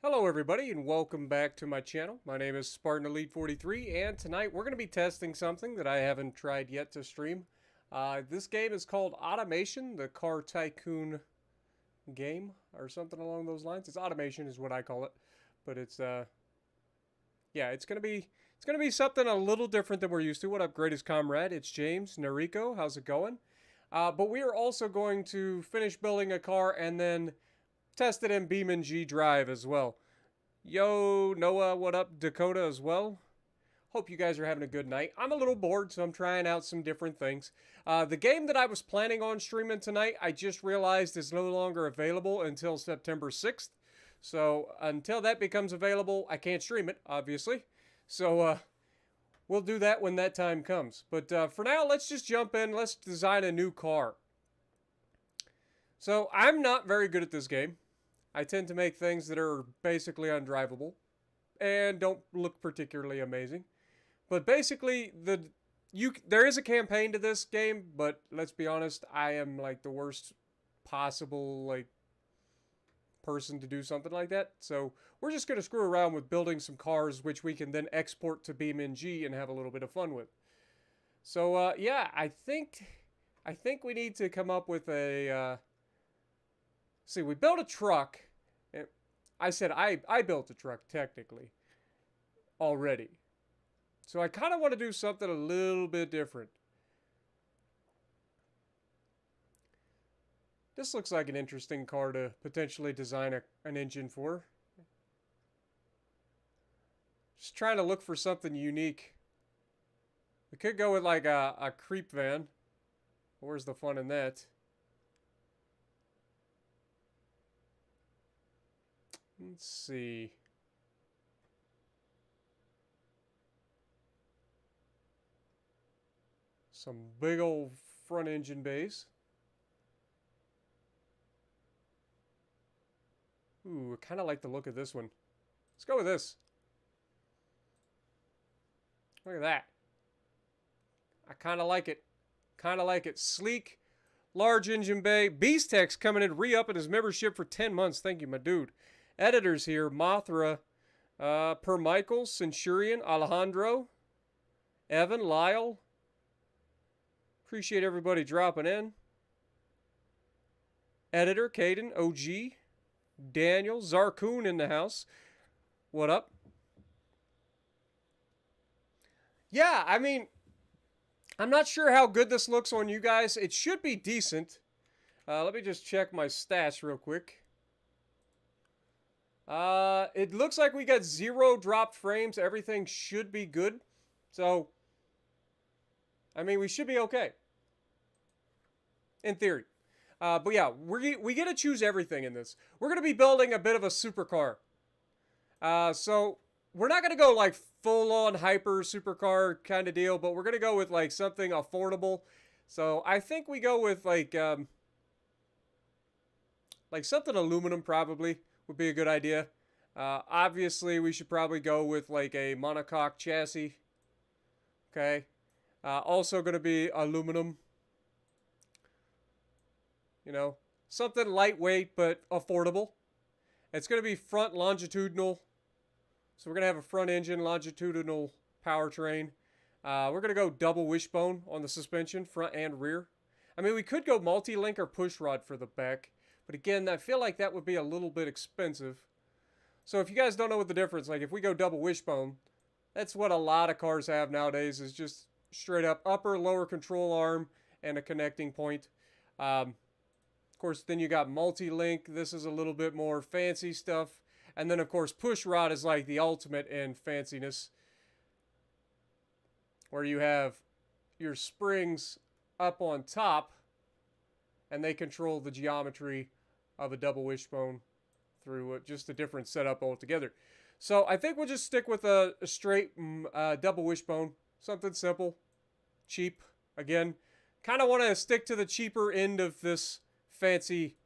Hello everybody and welcome back to my channel. My name is Spartan Elite 43 and tonight we're going to be testing something that I haven't tried yet to stream. This game is called Automation, the car tycoon game or something along those lines. It's Automation is what I call it, but it's yeah, it's going to be something a little different than we're used to. What up, greatest comrade? It's James Nariko. How's it going? But we are also going to finish building a car and then test it in BeamNG.drive as well. Yo, Noah, what up? Dakota as well. Hope you guys are having a good night. I'm a little bored, so I'm trying out some different things. The game that I was planning on streaming tonight, I just realized is no longer available until September 6th. So until that becomes available, I can't stream it, obviously. So we'll do that when that time comes. But for now, let's just jump in. Let's design a new car. So I'm not very good at this game. I tend to make things that are basically undrivable and don't look particularly amazing. But basically, there is a campaign to this game, but let's be honest, I am like the worst possible person to do something like that. So we're just going to screw around with building some cars which we can then export to BeamNG and have a little bit of fun with. So yeah, I think we need to come up with a see, we built a truck. I said I built a truck, technically, already. So I kind of want to do something a little bit different. This looks like an interesting car to potentially design an engine for. Just trying to look for something unique. We could go with like a creep van. Where's the fun in that? Let's see. Some big old front engine bays. Ooh, I kind of like the look of this one. Let's go with this. Look at that. I kind of like it. Kind of like it. Sleek, large engine bay. Beastek's coming in, re-upping his membership for 10 months. Thank you, my dude. Editors here, Mothra, Per-Michael, Centurion, Alejandro, Evan, Lyle. Appreciate everybody dropping in. Editor, Caden, OG, Daniel, Zarkoon in the house. What up? Yeah, I mean, I'm not sure how good this looks on you guys. It should be decent. Let me just check my stats real quick. It looks like we got 0 dropped frames. Everything should be good. So, I mean, we should be okay. In theory. But yeah, we get to choose everything in this. We're going to be building a bit of a supercar. So, we're not going to go like full-on hyper supercar kind of deal, but we're going to go with like something affordable. So, I think we go with like something aluminum probably would be a good idea. Obviously, we should probably go with like a monocoque chassis. Okay. Also going to be aluminum. You know, something lightweight but affordable. It's going to be front longitudinal. So we're going to have a front engine longitudinal powertrain. We're going to go double wishbone on the suspension, front and rear. I mean, we could go multi-link or push rod for the back. But again, I feel like that would be a little bit expensive. So if you guys don't know what the difference, like if we go double wishbone, that's what a lot of cars have nowadays, is just straight up upper, lower control arm and a connecting point. Of course, then you got multi-link. This is a little bit more fancy stuff. And then, of course, push rod is like the ultimate in fanciness, where you have your springs up on top and they control the geometry of a double wishbone through just a different setup altogether. So I think we'll just stick with a straight double wishbone. Something simple, cheap. Again, kind of want to stick to the cheaper end of this fancy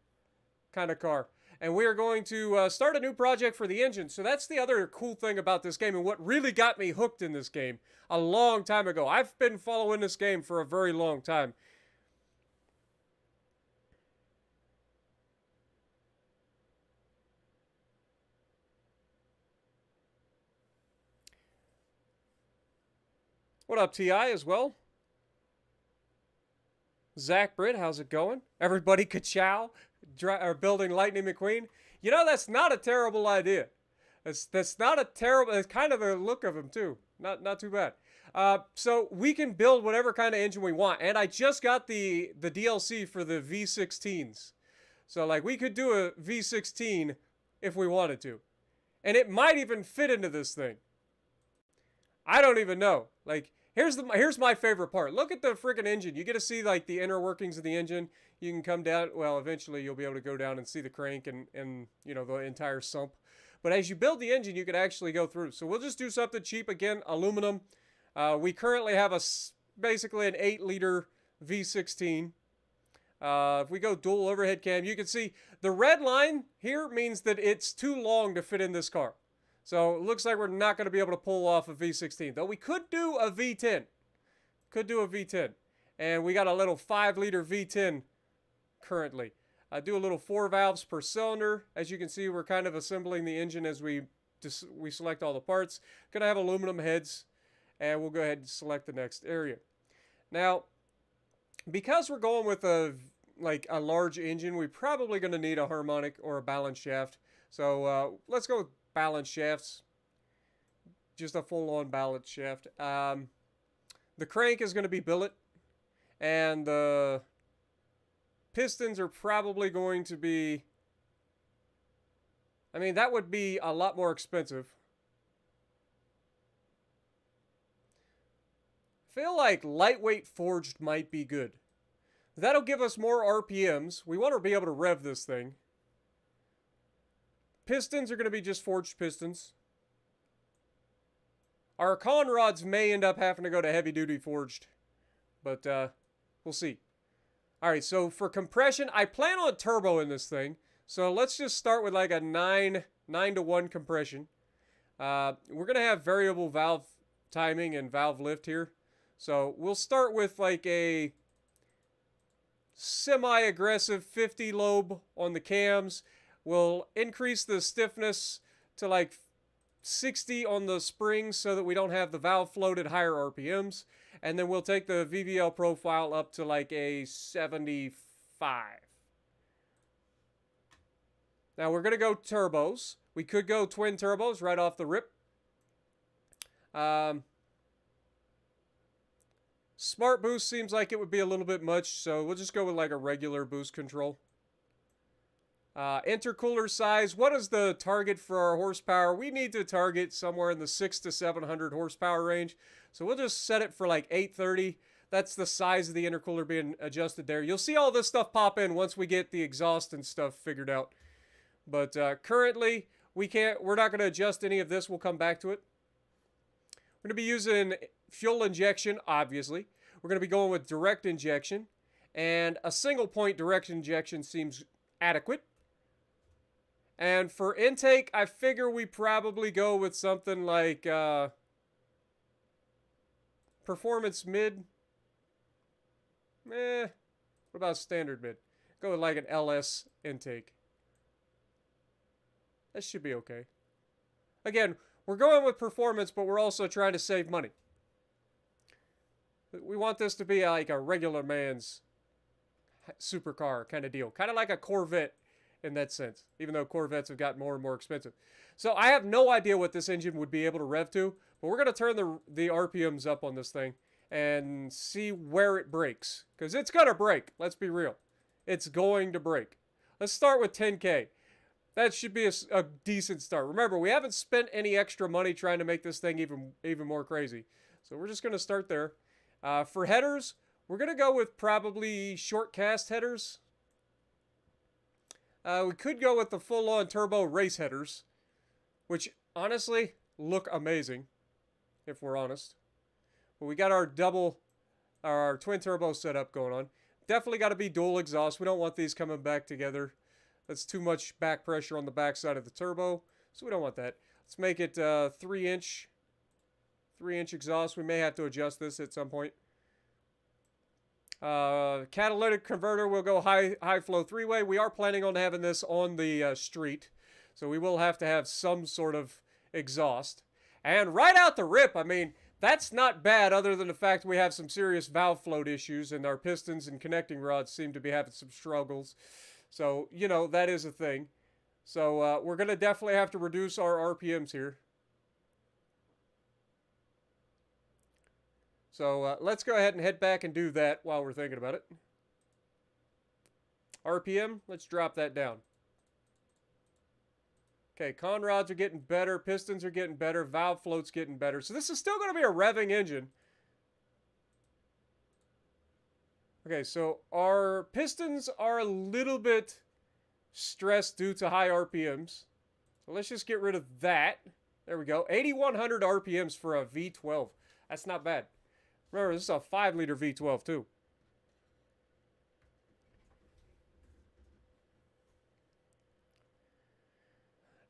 kind of car. And we are going to start a new project for the engine. So that's the other cool thing about this game and what really got me hooked in this game a long time ago. I've been following this game for a very long time. What up, TI, as well? Zach Britt, how's it going? Everybody ka-chow, building Lightning McQueen. You know, that's not a terrible idea. That's not a terrible, it's kind of the look of him too. Not too bad. So we can build whatever kind of engine we want. And I just got the DLC for the V16s. So like we could do a V16 if we wanted to. And it might even fit into this thing. I don't even know. Like, here's my favorite part. Look at the freaking engine. You get to see like the inner workings of the engine. You can come down. Well, eventually you'll be able to go down and see the crank and you know, the entire sump. But as you build the engine, you can actually go through. So we'll just do something cheap again. Aluminum. We currently have basically an 8-liter V16. If we go dual overhead cam, you can see the red line here means that it's too long to fit in this car. So it looks like we're not going to be able to pull off a V16. Though we could do a V10. Could do a V10. And we got a little 5-liter V10 currently. I do a little 4 valves per cylinder. As you can see, we're kind of assembling the engine as we select all the parts. Gonna have aluminum heads. And we'll go ahead and select the next area. Now, because we're going with a large engine, we're probably going to need a harmonic or a balance shaft. So let's go with balance shafts. Just a full-on balance shaft. The crank is going to be billet. And the pistons are probably going to be... I mean, that would be a lot more expensive. I feel like lightweight forged might be good. That'll give us more RPMs. We want to be able to rev this thing. Pistons are going to be just forged pistons. Our con rods may end up having to go to heavy duty forged. But we'll see. Alright, so for compression, I plan on turbo in this thing. So let's just start with like a 9 to 1 compression. We're going to have variable valve timing and valve lift here. So we'll start with like a semi-aggressive 50 lobe on the cams. We'll increase the stiffness to like 60 on the springs so that we don't have the valve float at higher RPMs. And then we'll take the VVL profile up to like a 75. Now we're going to go turbos. We could go twin turbos right off the rip. Smart boost seems like it would be a little bit much, so we'll just go with like a regular boost control. Intercooler size, what is the target for our horsepower? We need to target somewhere in the 600 to 700 horsepower range. So we'll just set it for like 830. That's the size of the intercooler being adjusted there. You'll see all this stuff pop in once we get the exhaust and stuff figured out. But currently, we're not going to adjust any of this. We'll come back to it. We're going to be using fuel injection, obviously. We're going to be going with direct injection. And a single point direct injection seems adequate. And for intake, I figure we probably go with something like performance mid. What about standard mid? Go with like an LS intake. That should be okay. Again, we're going with performance, but we're also trying to save money. We want this to be like a regular man's supercar kind of deal. Kind of like a Corvette in that sense, even though Corvettes have gotten more and more expensive. So I have no idea what this engine would be able to rev to, but we're going to turn the RPMs up on this thing and see where it breaks. Because it's going to break. Let's be real. It's going to break. Let's start with 10K. That should be a decent start. Remember, we haven't spent any extra money trying to make this thing even more crazy. So we're just going to start there. For headers, we're going to go with probably short cast headers. We could go with the full-on turbo race headers, which honestly look amazing, if we're honest. But we got our twin turbo setup going on. Definitely got to be dual exhaust. We don't want these coming back together. That's too much back pressure on the backside of the turbo, so we don't want that. Let's make it 3-inch exhaust. We may have to adjust this at some point. Catalytic converter will go high flow 3-way. We are planning on having this on the street, so we will have to have some sort of exhaust. And right out the rip, I mean, That's not bad, other than the fact we have some serious valve float issues and our pistons and connecting rods seem to be having some struggles. So, you know, that is a thing. So we're going to definitely have to reduce our RPMs here. So let's go ahead and head back and do that while we're thinking about it. RPM, let's drop that down. Okay, con rods are getting better, pistons are getting better, valve float's getting better. So this is still going to be a revving engine. Okay, so our pistons are a little bit stressed due to high RPMs. So let's just get rid of that. There we go. 8,100 RPMs for a V12. That's not bad. Remember, this is a 5-liter V12 too.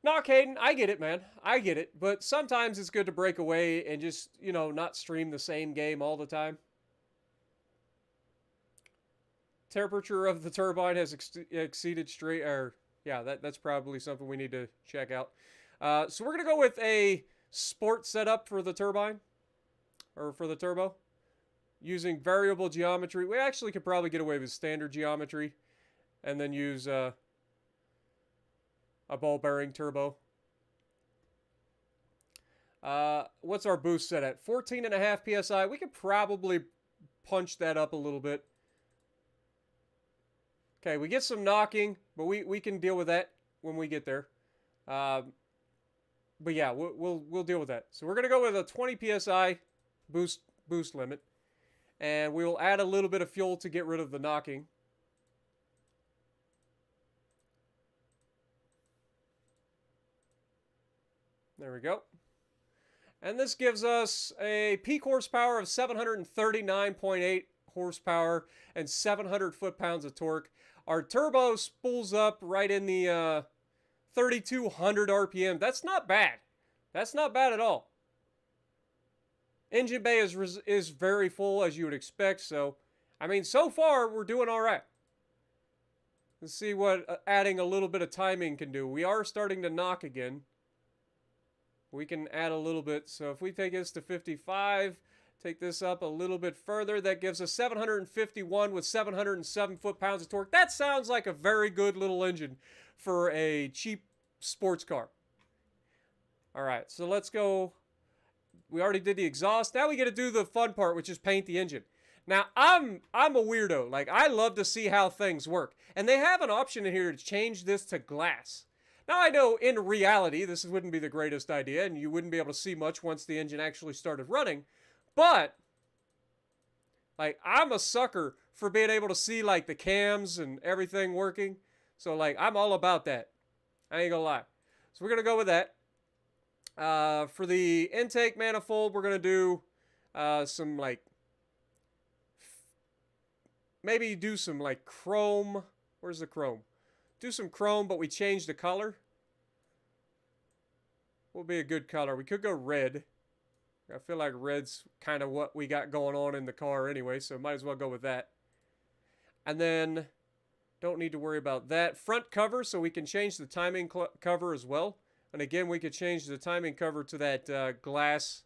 Knock Hayden, I get it, man. I get it. But sometimes it's good to break away and just, you know, not stream the same game all the time. Temperature of the turbine has exceeded straight, or yeah, that's probably something we need to check out. So we're going to go with a sport setup for the turbine, or for the turbo, using variable geometry. We actually could probably get away with standard geometry and then use a ball bearing turbo. What's our boost set at? 14.5 PSI. We could probably punch that up a little bit. Okay, we get some knocking, but we can deal with that when we get there. But yeah, we'll deal with that. So we're gonna go with a 20 PSI boost limit, and we will add a little bit of fuel to get rid of the knocking. There we go. And this gives us a peak horsepower of 739.8 horsepower and 700 foot-pounds of torque. Our turbo spools up right in the 3,200 RPM. That's not bad. That's not bad at all. Engine bay is very full, as you would expect. So, I mean, so far, we're doing all right. Let's see what adding a little bit of timing can do. We are starting to knock again. We can add a little bit. So if we take this to 55, take this up a little bit further, that gives us 751 with 707 foot-pounds of torque. That sounds like a very good little engine for a cheap sports car. All right, so let's go. We already did the exhaust. Now we get to do the fun part, which is paint the engine. Now, I'm a weirdo. Like, I love to see how things work. And they have an option in here to change this to glass. Now, I know in reality, this wouldn't be the greatest idea, and you wouldn't be able to see much once the engine actually started running. But, like, I'm a sucker for being able to see, like, the cams and everything working. So, like, I'm all about that. I ain't gonna lie. So, we're gonna go with that. For the intake manifold, we're gonna do some, like, maybe do some, like, chrome. Where's the chrome? Do some chrome, but we change the color. What would be a good color? We could go red. I feel like red's kind of what we got going on in the car anyway, so might as well go with that. And then, don't need to worry about that. Front cover, so we can change the timing cover as well. And again, we could change the timing cover to that glass.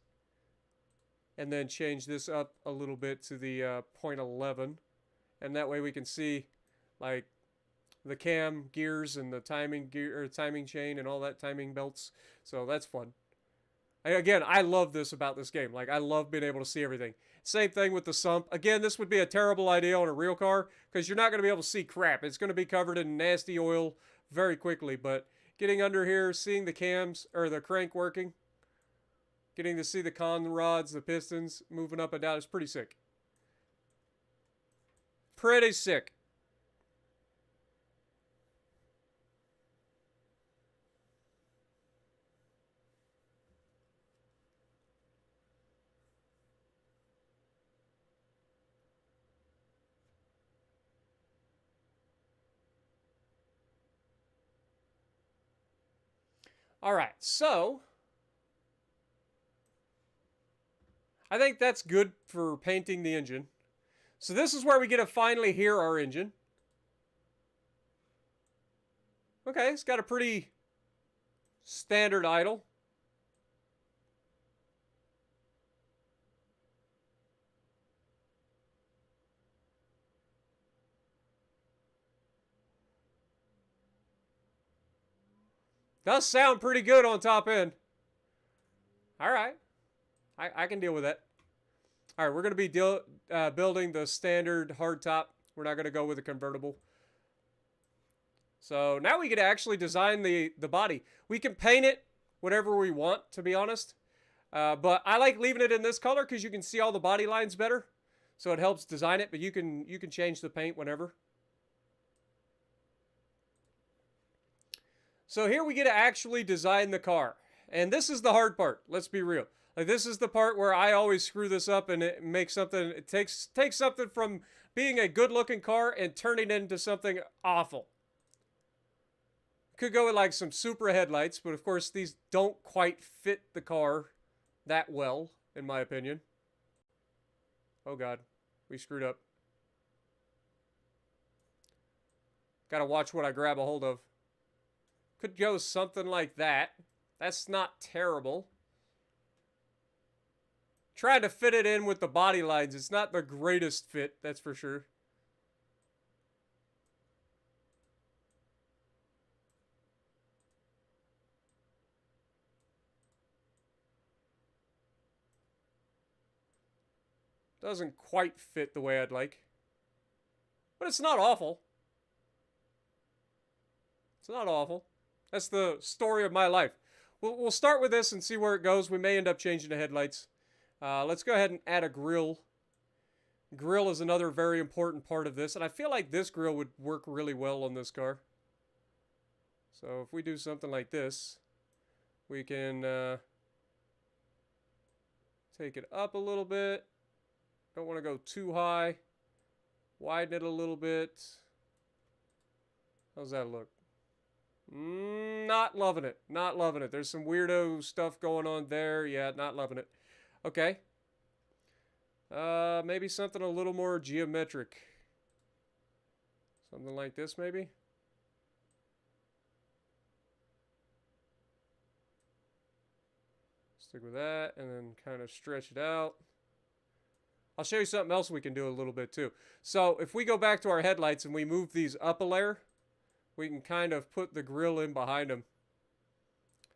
And then change this up a little bit to the 0.11. And that way we can see, like, the cam gears and the timing chain and all that, timing belts. So that's fun. Again, I love this about this game. Like, I love being able to see everything. Same thing with the sump. Again, this would be a terrible idea on a real car because you're not going to be able to see crap. It's going to be covered in nasty oil very quickly. But getting under here, seeing the cams or the crank working, getting to see the con rods, the pistons moving up and down is pretty sick. Pretty sick. All right, so I think that's good for painting the engine. So this is where we get to finally hear our engine. Okay, it's got a pretty standard idle. Does sound pretty good on top end. All right. I can deal with that. All right, we're going to be building the standard hardtop. We're not going to go with a convertible. So now we can actually design the body. We can paint it whatever we want, to be honest. But I like leaving it in this color because you can see all the body lines better. So it helps design it, but you can change the paint whenever. So here we get to actually design the car. And this is the hard part. Let's be real. Like, this is the part where I always screw this up, and it makes something, it takes something from being a good-looking car and turning it into something awful. Could go with like some Supra headlights, but of course these don't quite fit the car that well, in my opinion. Oh god, we screwed up. Gotta watch what I grab a hold of. Could go something like that. That's not terrible. Trying to fit it in with the body lines. It's not the greatest fit, that's for sure. Doesn't quite fit the way I'd like. But it's not awful. It's not awful. That's the story of my life. We'll start with this and see where it goes. We may end up changing the headlights. Let's go ahead and add a grill. Grill is another very important part of this. And I feel like this grill would work really well on this car. So if we do something like this, we can take it up a little bit. Don't want to go too high. Widen it a little bit. How's that look? Not loving it. Not loving it. There's some weirdo stuff going on there. Yeah, not loving it. Okay. Maybe something a little more geometric. Something like this, maybe? Stick with that, and then kind of stretch it out. I'll show you something else we can do a little bit, too. So, if we go back to our headlights and we move these up a layer, we can kind of put the grill in behind them.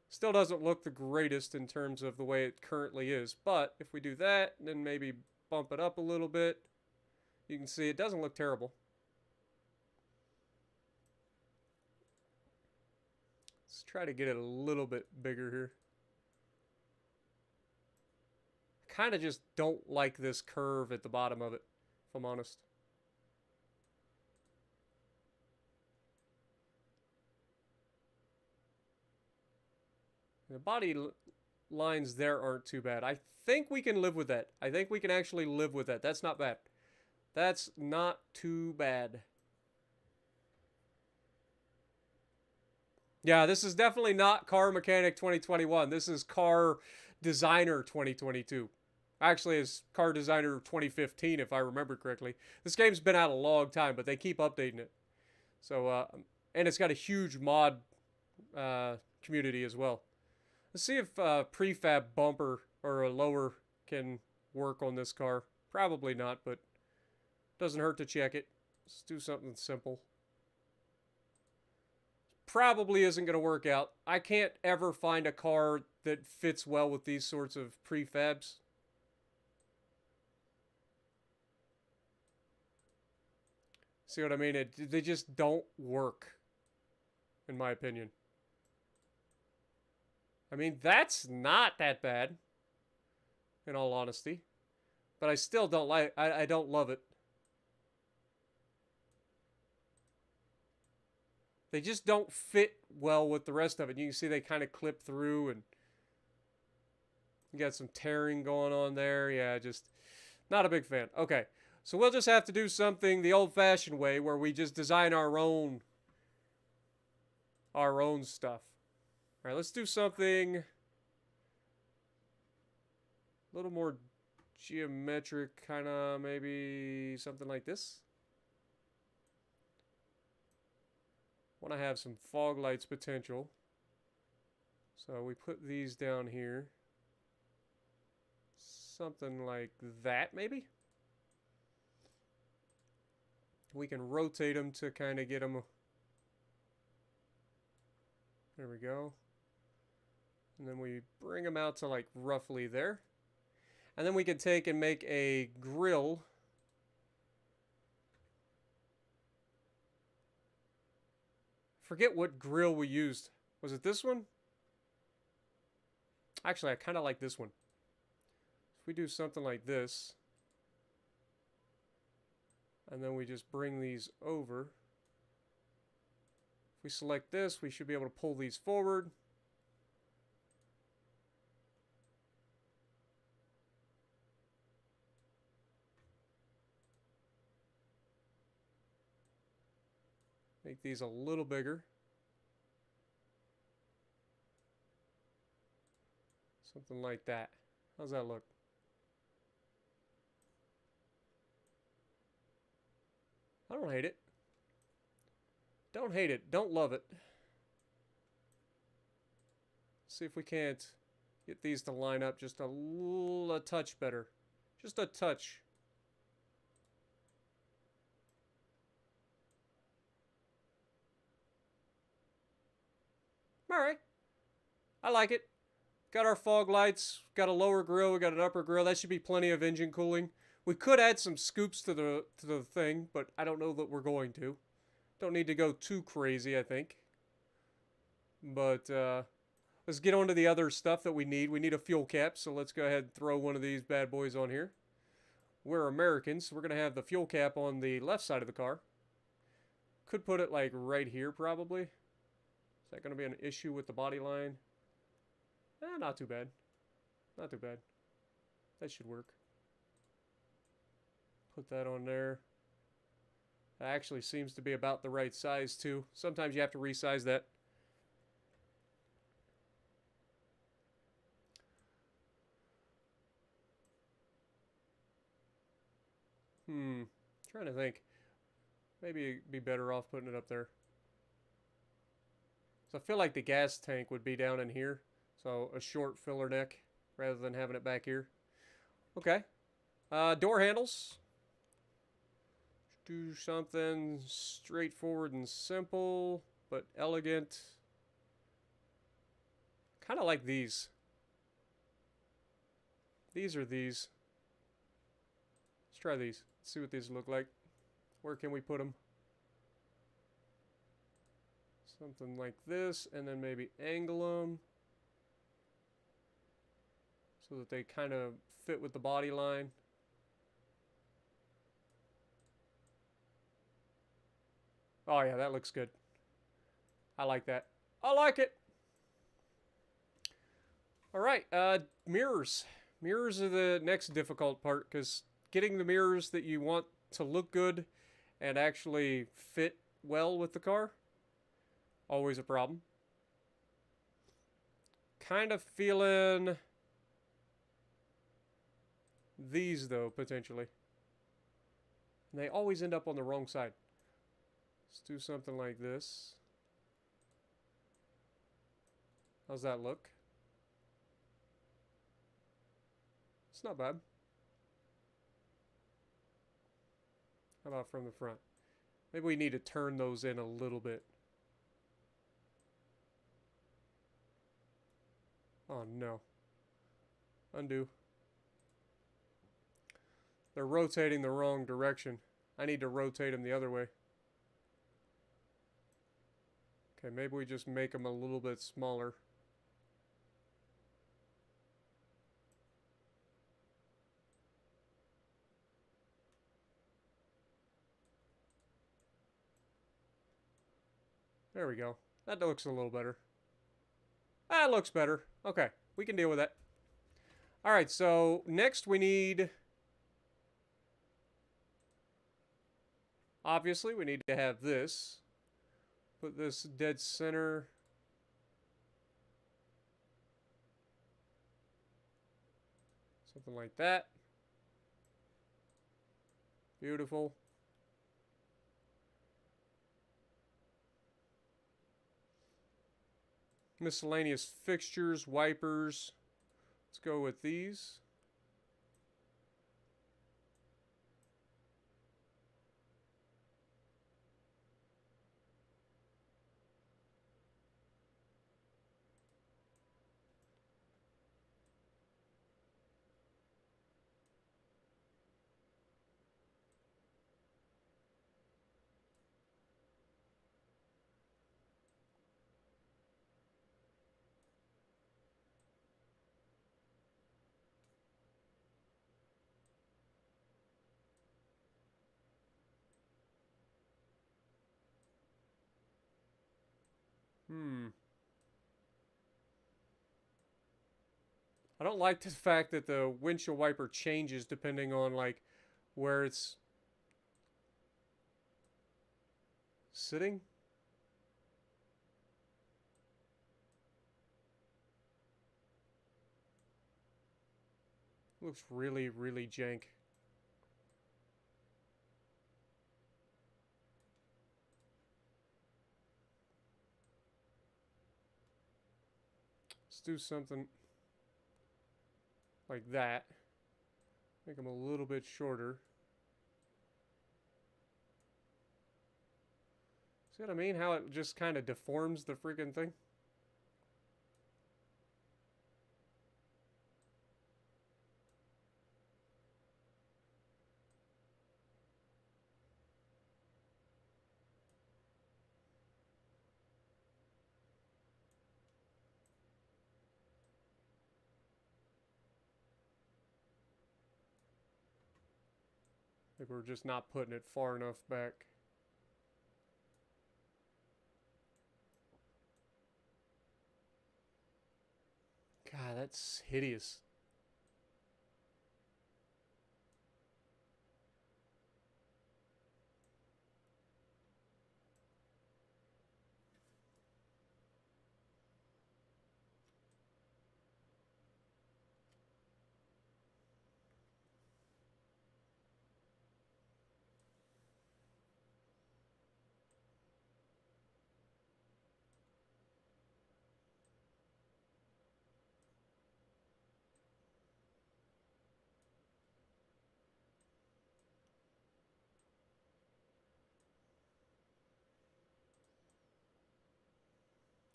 Still doesn't look the greatest in terms of the way it currently is. But if we do that, then maybe bump it up a little bit, you can see it doesn't look terrible. Let's try to get it a little bit bigger here. I kind of just don't like this curve at the bottom of it, if I'm honest. The body lines there aren't too bad. I think we can live with that. I think we can actually live with that. That's not bad. That's not too bad. Yeah, this is definitely not Car Mechanic 2021. This is Car Designer 2022. Actually, it's Car Designer 2015, if I remember correctly. This game's been out a long time, but they keep updating it. So, and it's got a huge mod community as well. Let's see if prefab bumper or a lower can work on this car. Probably not, but doesn't hurt to check it. Let's do something simple. Probably isn't going to work out. I can't ever find a car that fits well with these sorts of prefabs. See what I mean? They just don't work, in my opinion. I mean, that's not that bad, in all honesty. But I still don't like, I don't love it. They just don't fit well with the rest of it. You can see they kind of clip through, and you got some tearing going on there. Yeah, just not a big fan. Okay, so we'll just have to do something the old-fashioned way where we just design our own stuff. All right, let's do something a little more geometric, kind of maybe something like this. Want to have some fog lights potential. So we put these down here. Something like that, maybe? We can rotate them to kind of get them. There we go. And then we bring them out to like roughly there. And then we can take and make a grill. Forget what grill we used. Was it this one? Actually, I kind of like this one. If we do something like this, and then we just bring these over. If we select this, we should be able to pull these forward. Make these a little bigger. Something like that. How's that look? I don't hate it. Don't hate it. Don't love it. See if we can't get these to line up just a touch better. Just a touch. Alright. I like it. Got our fog lights. Got a lower grill. We got an upper grill. That should be plenty of engine cooling. We could add some scoops to the thing, but I don't know that we're going to. Don't need to go too crazy, I think. But let's get on to the other stuff that we need. We need a fuel cap, so let's go ahead and throw one of these bad boys on here. We're Americans, so we're going to have the fuel cap on the left side of the car. Could put it like right here, probably. Is that going to be an issue with the body line? Not too bad. Not too bad. That should work. Put that on there. That actually seems to be about the right size, too. Sometimes you have to resize that. Trying to think. Maybe it'd be better off putting it up there. So I feel like the gas tank would be down in here. So a short filler neck rather than having it back here. Okay. Door handles. Do something straightforward and simple, but elegant. Kind of like these. These are these. Let's try these. Let's see what these look like. Where can we put them? Something like this, and then maybe angle them so that they kind of fit with the body line. Oh yeah, that looks good. I like that. I like it. All right, mirrors. Mirrors are the next difficult part because getting the mirrors that you want to look good and actually fit well with the car, always a problem. Kind of feeling these though, potentially. And they always end up on the wrong side. Let's do something like this. How's that look? It's not bad. How about from the front? Maybe we need to turn those in a little bit. Oh no. Undo. They're rotating the wrong direction. I need to rotate them the other way. Okay, maybe we just make them a little bit smaller. There we go. That looks a little better. That looks better. Okay, we can deal with that. Alright, so next we need... Obviously, we need to have this. Put this dead center. Something like that. Beautiful. Miscellaneous fixtures, wipers. Let's go with these. I don't like the fact that the windshield wiper changes depending on, like, where it's sitting. Looks really, really jank. Let's do something like that. Make them a little bit shorter. See what I mean? How it just kind of deforms the freaking thing? Like we're just not putting it far enough back. God, that's hideous.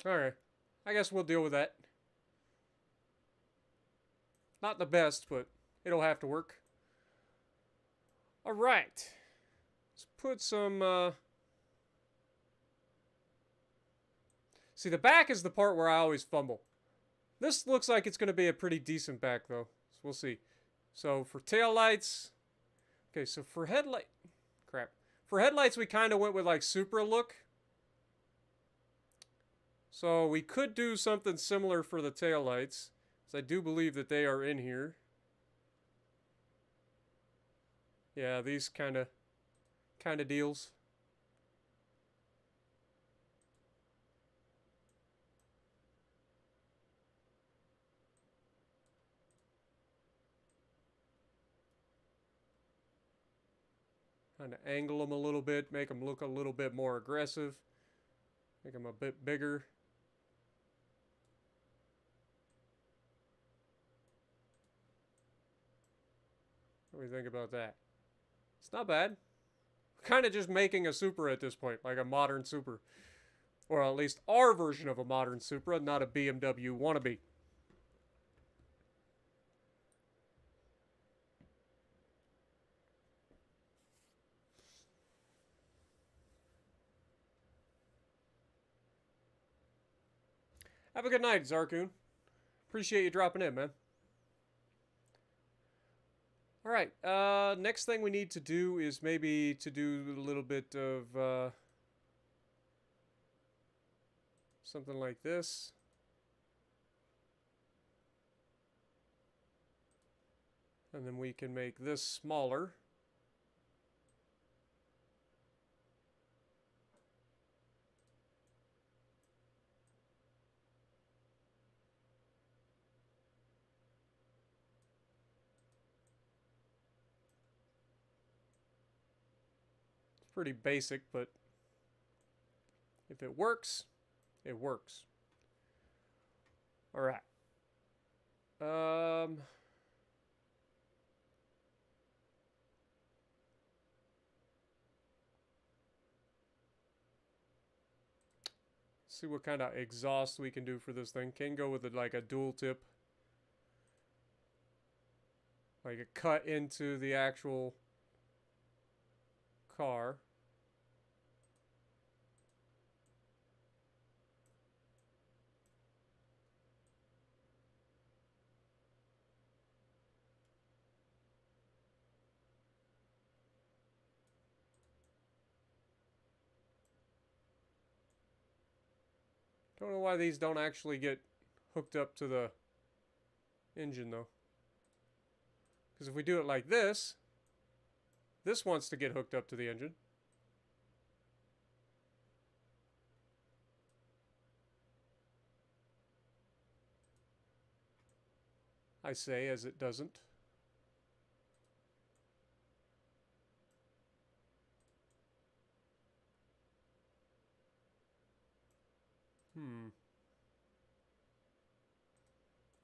Alright. I guess we'll deal with that. Not the best, but it'll have to work. Alright. Let's put some, See, the back is the part where I always fumble. This looks like it's going to be a pretty decent back, though. So we'll see. So, for tail lights... Okay, so for headlight... Crap. For headlights, we kind of went with, like, Supra look. So, we could do something similar for the tail lights. Because I do believe that they are in here. Yeah, these kind of deals. Kind of angle them a little bit, make them look a little bit more aggressive. Make them a bit bigger. What do you think about that? It's not bad. Kind of just making a Supra at this point, like a modern Supra. Or at least our version of a modern Supra, not a BMW wannabe. Have a good night, Zarkoon. Appreciate you dropping in, man. Alright, next thing we need to do is maybe to do a little bit of, something like this. And then we can make this smaller. Pretty basic, but if it works, it works. All right. See what kind of exhaust we can do for this thing. Can go with like a dual tip. Like a cut into the actual car. Don't know why these don't actually get hooked up to the engine though. Because if we do it like this, this wants to get hooked up to the engine. I say as it doesn't.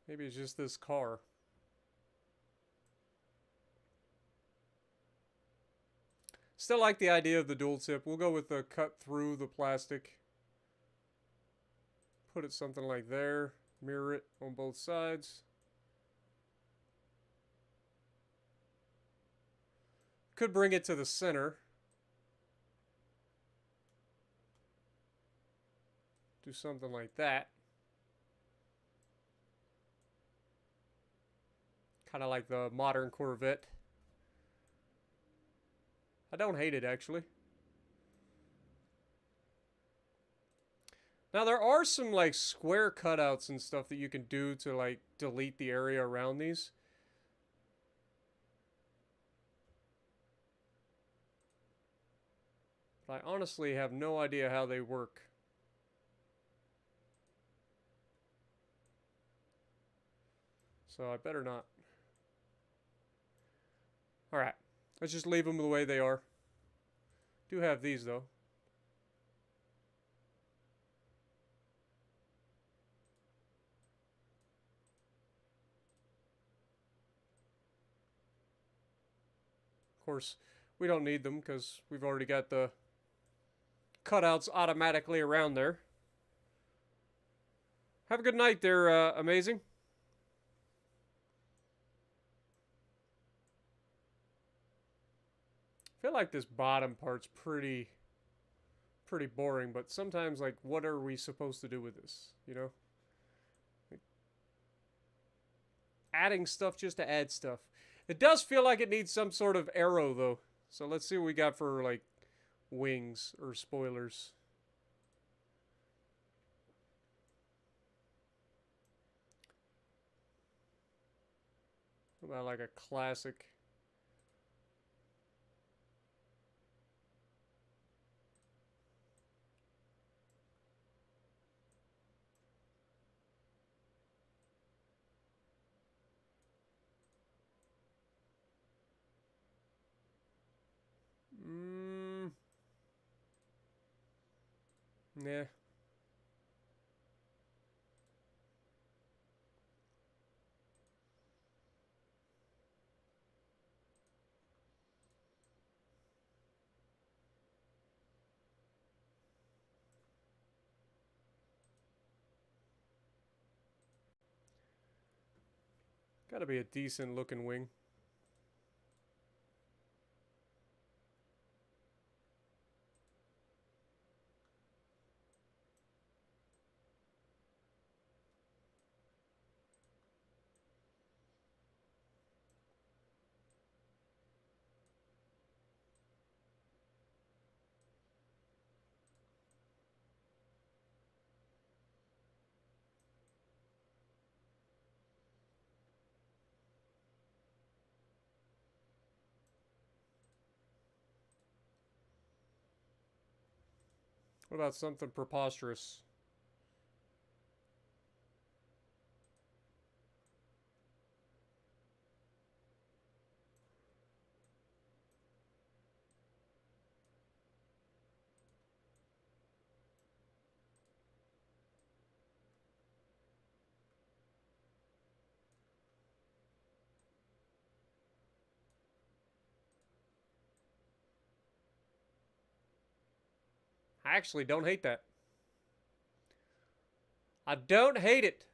Maybe it's just this car. Still like the idea of the dual tip. We'll go with the cut through the plastic. Put it something like there. Mirror it on both sides. Could bring it to the center. Do something like that. Kind of like the modern Corvette. I don't hate it, actually. Now, there are some, like, square cutouts and stuff that you can do to, like, delete the area around these. But I honestly have no idea how they work. So I better not. Alright. Let's just leave them the way they are. Do have these, though. Of course, we don't need them because we've already got the cutouts automatically around there. Have a good night there, Amazing. I feel like this bottom part's pretty boring, but sometimes, like, what are we supposed to do with this, you know? Like, adding stuff just to add stuff. It does feel like it needs some sort of arrow, though. So let's see what we got for, like, wings or spoilers. What about, like, a classic... Nah. Gotta be a decent looking wing. What about something preposterous? I actually don't hate that. I don't hate it.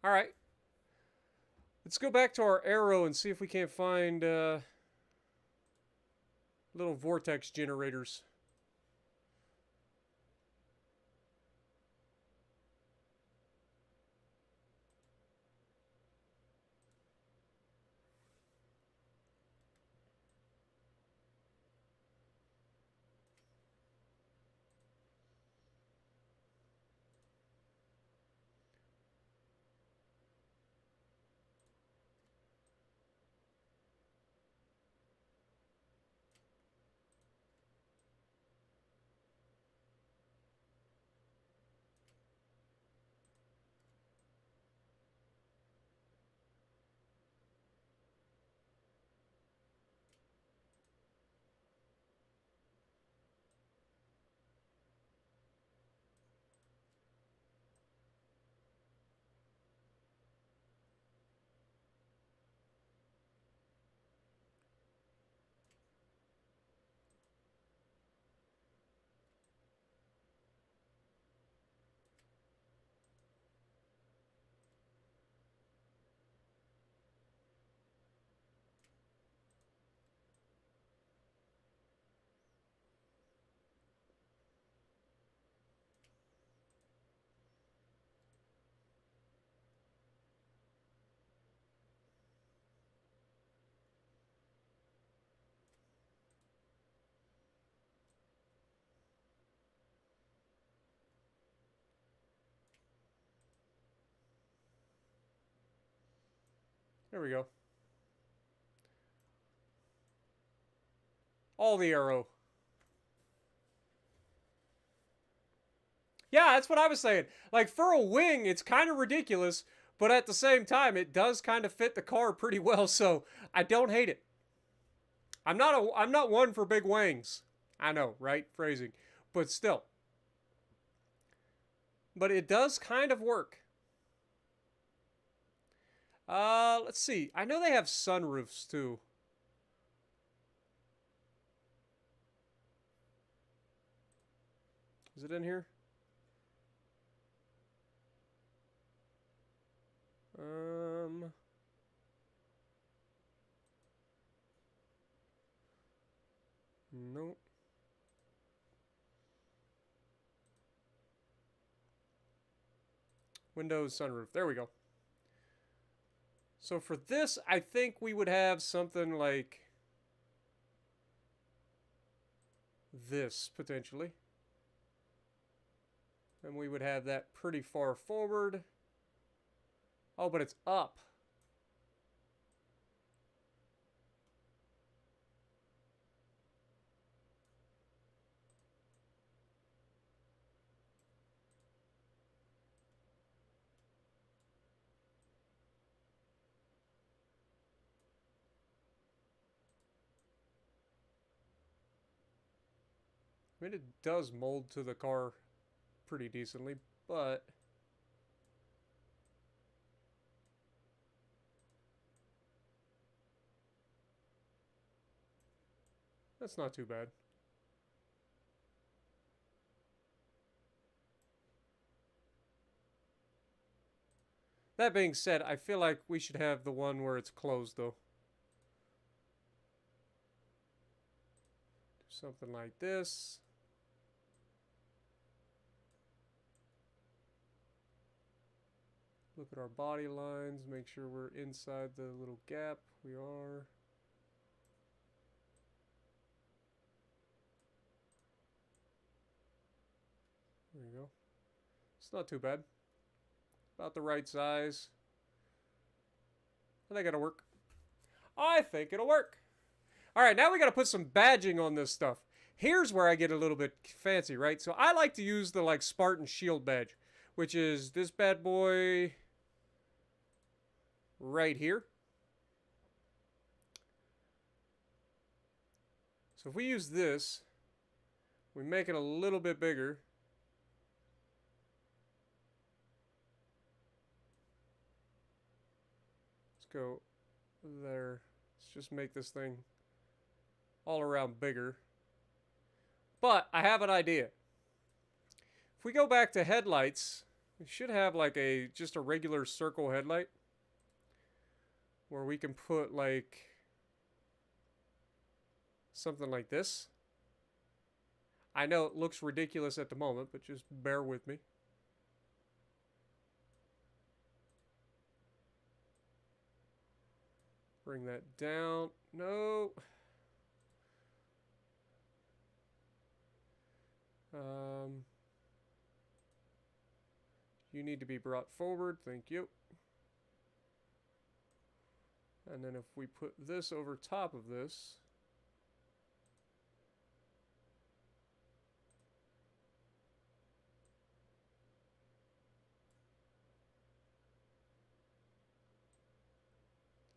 Alright. Let's go back to our arrow and see if we can't find little vortex generators. There we go. All the arrow. Yeah, that's what I was saying. Like, for a wing, it's kind of ridiculous, but at the same time, it does kind of fit the car pretty well, so I don't hate it. I'm not one for big wings. I know, right? Phrasing. But still. But it does kind of work. Let's see. I know they have sunroofs too. Is it in here? Nope. Windows, sunroof. There we go. So for this, I think we would have something like this, potentially. And we would have that pretty far forward. Oh, but it's up. I mean, it does mold to the car pretty decently, but that's not too bad. That being said, I feel like we should have the one where it's closed, though. Do something like this. Look at our body lines, make sure we're inside the little gap. We are. There you go. It's not too bad. About the right size. I think it'll work. I think it'll work. Alright, now we gotta put some badging on this stuff. Here's where I get a little bit fancy, right? So I like to use the Spartan shield badge, which is this bad boy right here. So if we use this, we make it a little bit bigger. Let's go there. Let's just make this thing all around bigger. But I have an idea. If we go back to headlights, we should have just a regular circle headlight where we can put something like this. I know it looks ridiculous at the moment, but just bear with me. Bring that down. No. You need to be brought forward. Thank you. And then if we put this over top of this,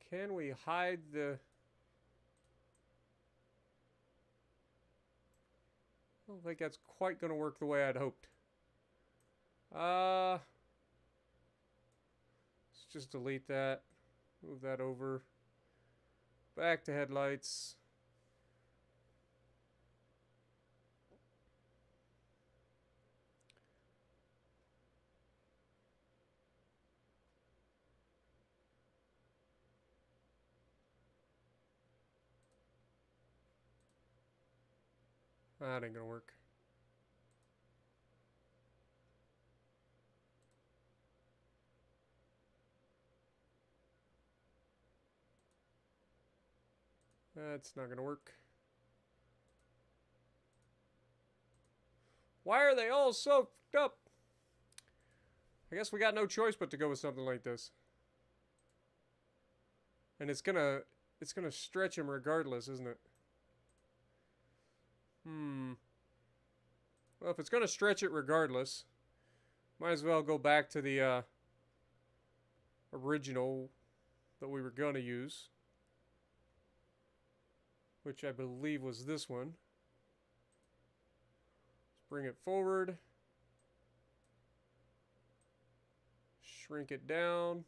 can we hide the... I don't think that's quite going to work the way I'd hoped. Let's just delete that. Move that over. Back to headlights. That ain't gonna work. That's not gonna work. Why are they all so f***ed up? I guess we got no choice but to go with something like this. And it's gonna stretch him regardless, isn't it? Well, if it's gonna stretch it regardless, might as well go back to the original that we were gonna use, which I believe was this one. Let's bring it forward. Shrink it down.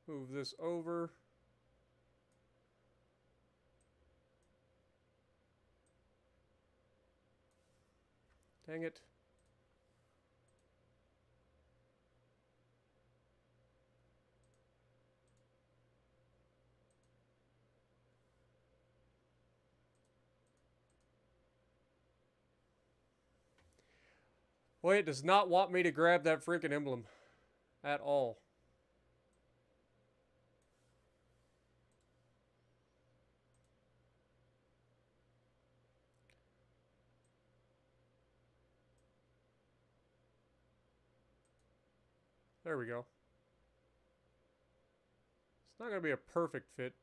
Move this over. Dang it. Boy, it does not want me to grab that freaking emblem at all. There we go. It's not going to be a perfect fit.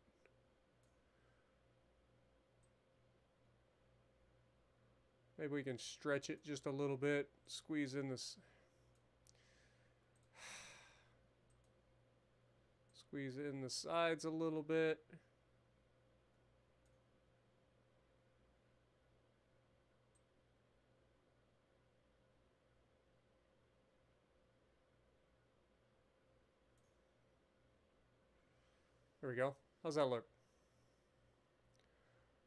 Maybe we can stretch it just a little bit. Squeeze in this. Squeeze in the sides a little bit. There we go. How's that look?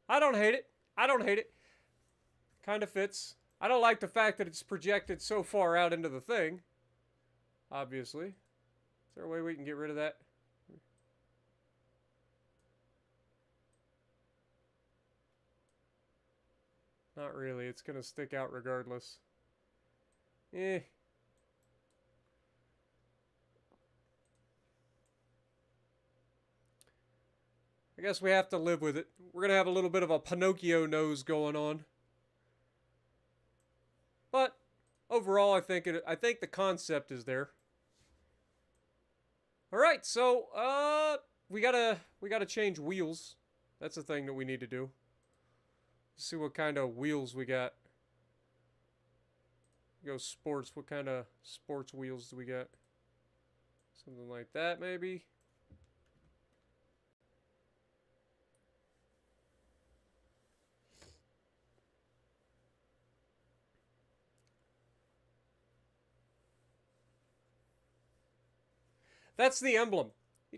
I don't hate it. I don't hate it. Kind of fits. I don't like the fact that it's projected so far out into the thing. Obviously. Is there a way we can get rid of that? Not really. It's going to stick out regardless. Eh. I guess we have to live with it. We're going to have a little bit of a Pinocchio nose going on. But overall, I think the concept is there. All right, so we gotta change wheels. That's the thing that we need to do. Let's see what kind of wheels we got. Go sports. What kind of sports wheels do we got? Something like that, maybe. That's the emblem.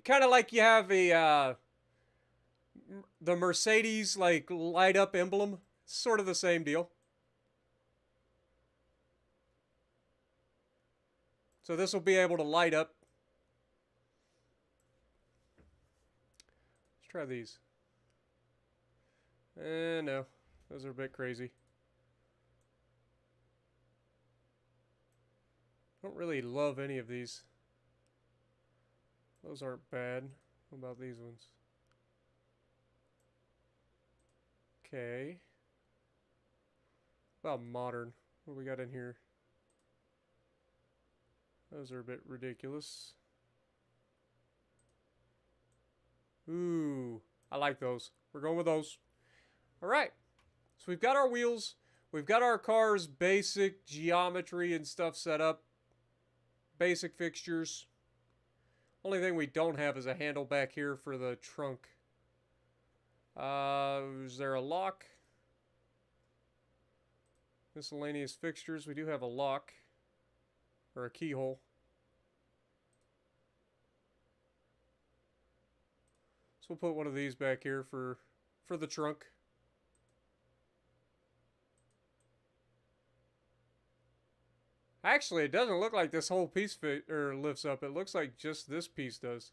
Kind of like you have a the Mercedes like light up emblem. Sort of the same deal. So this will be able to light up. Let's try these. No, those are a bit crazy. Don't really love any of these. Those aren't bad. What about these ones? Okay. What about modern? What do we got in here? Those are a bit ridiculous. Ooh, I like those. We're going with those. All right. So we've got our wheels. We've got our car's basic geometry and stuff set up. Basic fixtures. Only thing we don't have is a handle back here for the trunk. Is there a lock? Miscellaneous fixtures. We do have a lock. Or a keyhole. So we'll put one of these back here for the trunk. Actually, it doesn't look like this whole piece lifts up. It looks like just this piece does.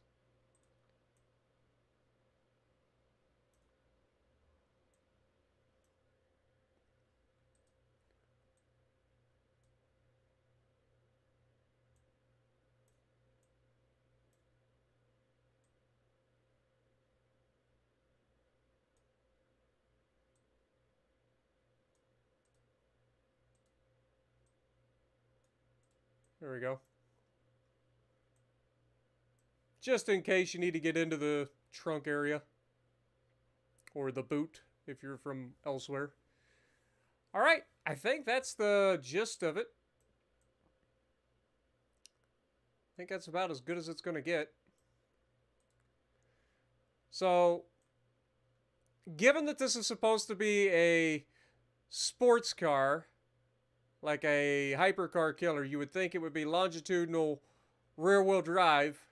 There we go. just in case you need to get into the trunk area or the boot if you're from elsewhere. All right, I think that's the gist of it. I think that's about as good as it's going to get. So, given that this is supposed to be a sports car, like a hypercar killer, you would think it would be longitudinal rear-wheel drive.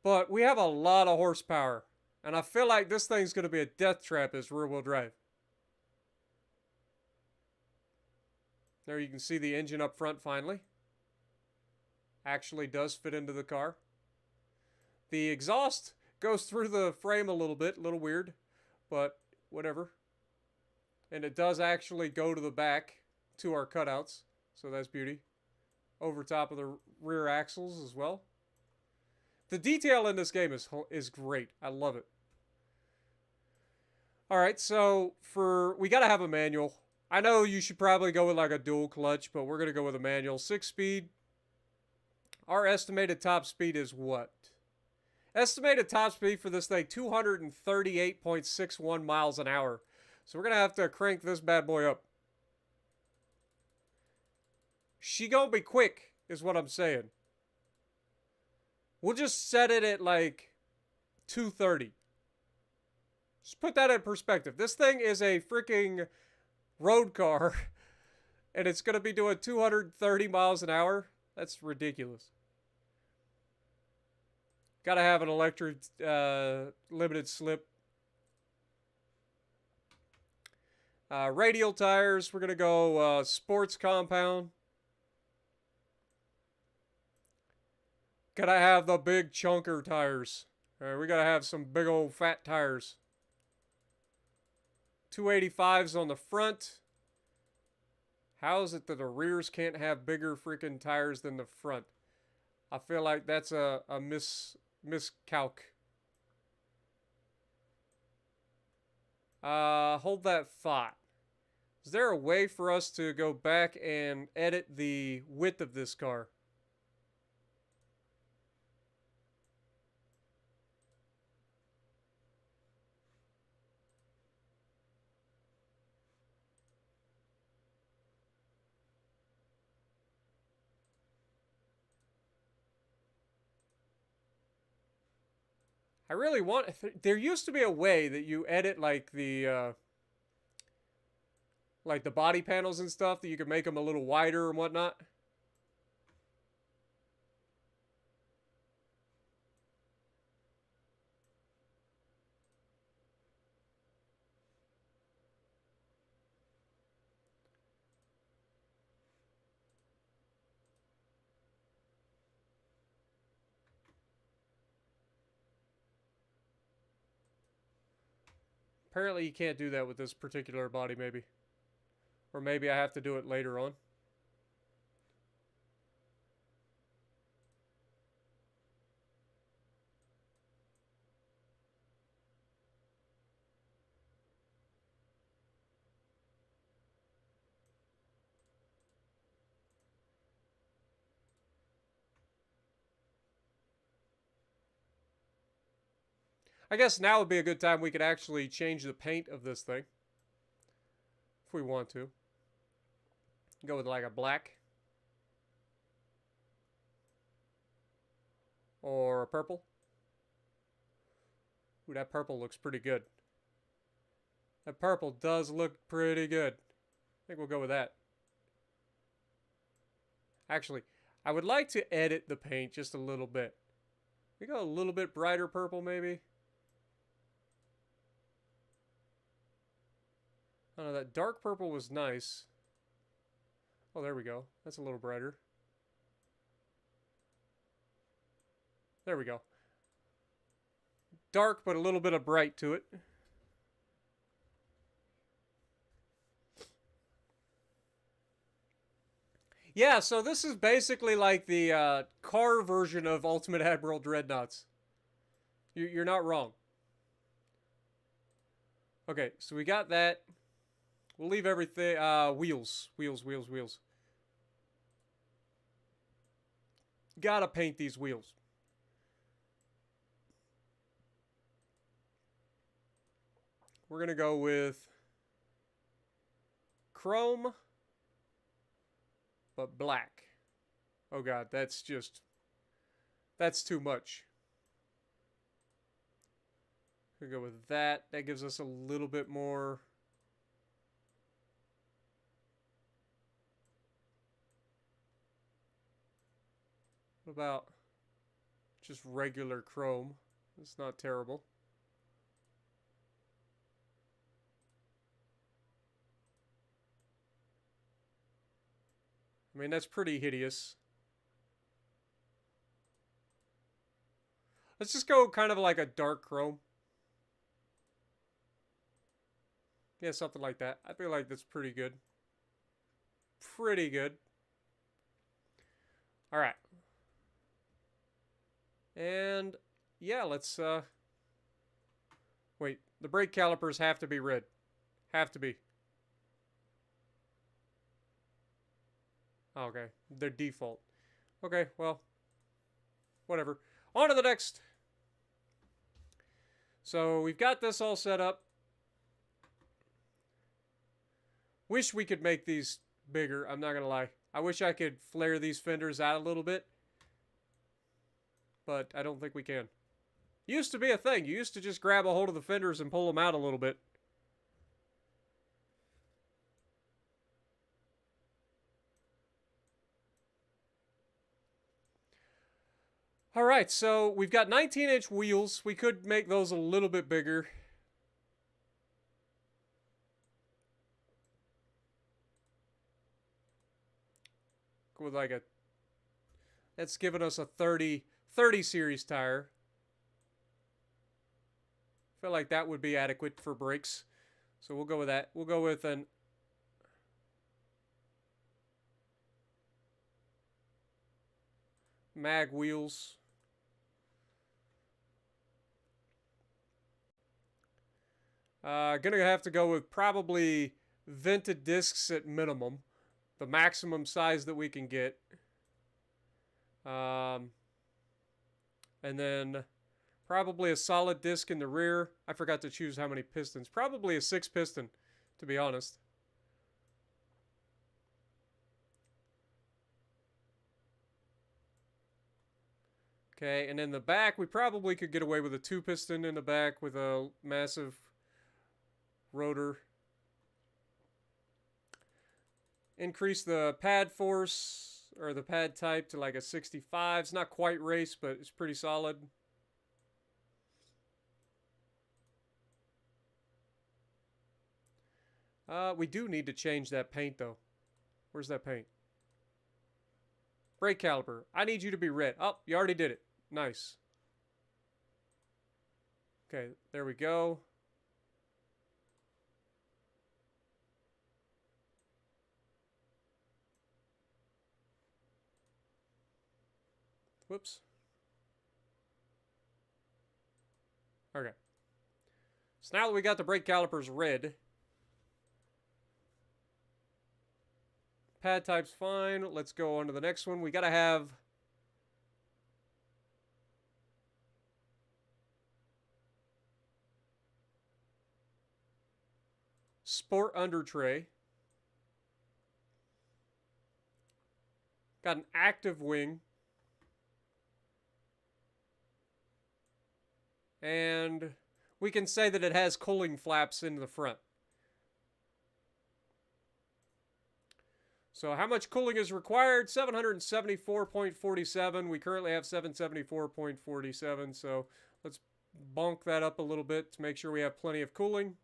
But we have a lot of horsepower. And I feel like this thing's going to be a death trap as rear-wheel drive. There you can see the engine up front finally. Actually does fit into the car. The exhaust goes through the frame a little bit, a little weird, but whatever. And it does actually go to the back to our cutouts, so that's beauty. Over top of the rear axles as well. The detail in this game is great. I love it. All right, so we got to have a manual. I know you should probably go with like a dual clutch, but we're going to go with a manual. 6-speed. Our estimated top speed is what? Estimated top speed for this thing, 238.61 miles an hour. So we're going to have to crank this bad boy up. She gonna be quick, is what I'm saying. We'll just set it at like 230. Just put that in perspective. This thing is a freaking road car, and it's going to be doing 230 miles an hour. That's ridiculous. Got to have an electric limited slip. Radial tires, we're going to go sports compound. Gotta have the big chunker tires. We gotta have some big old fat tires. 285s on the front. How is it that the rears can't have bigger freaking tires than the front? I feel like that's a miscalc. Hold that thought. Is there a way for us to go back and edit the width of this car? I really want... There used to be a way that you edit like the body panels and stuff, that you could make them a little wider and whatnot. Apparently you can't do that with this particular body, maybe. Or maybe I have to do it later on. I guess now would be a good time we could actually change the paint of this thing. If we want to. Go with like a black. Or a purple. Ooh, that purple looks pretty good. That purple does look pretty good. I think we'll go with that. Actually, I would like to edit the paint just a little bit. We go a little bit brighter purple, maybe. I don't know, that dark purple was nice. Oh, there we go. That's a little brighter. There we go. Dark, but a little bit of bright to it. Yeah, so this is basically like the car version of Ultimate Admiral Dreadnoughts. You're not wrong. Okay, so we got that. We'll leave everything, wheels. Gotta paint these wheels. we're going to go with chrome, but black. Oh God, that's too much. We'll go with that. That gives us a little bit more. What about just regular chrome? It's not terrible. I mean, that's pretty hideous. Let's just go kind of like a dark chrome. Yeah, something like that. I feel like that's pretty good. Pretty good. All right. And yeah, let's wait, the brake calipers have to be red. Have to be. Okay, they're default. Okay, well, whatever. On to the next. So we've got this all set up. Wish we could make these bigger, I'm not gonna lie. I wish I could flare these fenders out a little bit, but I don't think we can. Used to be a thing. You used to just grab a hold of the fenders and pull them out a little bit. All right, so we've got 19-inch wheels. We could make those a little bit bigger. With like a, that's giving us a 30 series tire. I feel like that would be adequate for brakes. So we'll go with that. We'll go with an mag wheels. Gonna have to go with probably vented discs at minimum. The maximum size that we can get. And then probably a solid disc in the rear. I forgot to choose how many pistons. Probably a 6 piston, to be honest. Okay, and in the back, we probably could get away with a 2 piston in the back with a massive rotor. Increase the pad force, or the pad type, to like a 65. It's not quite race, but it's pretty solid. We do need to change that paint, though. Where's that paint? Brake caliper. I need you to be red. Oh, you already did it. Nice. Okay, there we go. Whoops. Okay. So now that we got the brake calipers red, pad type's fine. Let's go on to the next one. We gotta have sport under tray. Got an active wing. And we can say that it has cooling flaps in the front. So how much cooling is required? 774.47. We currently have 774.47. So let's bonk that up a little bit to make sure we have plenty of cooling.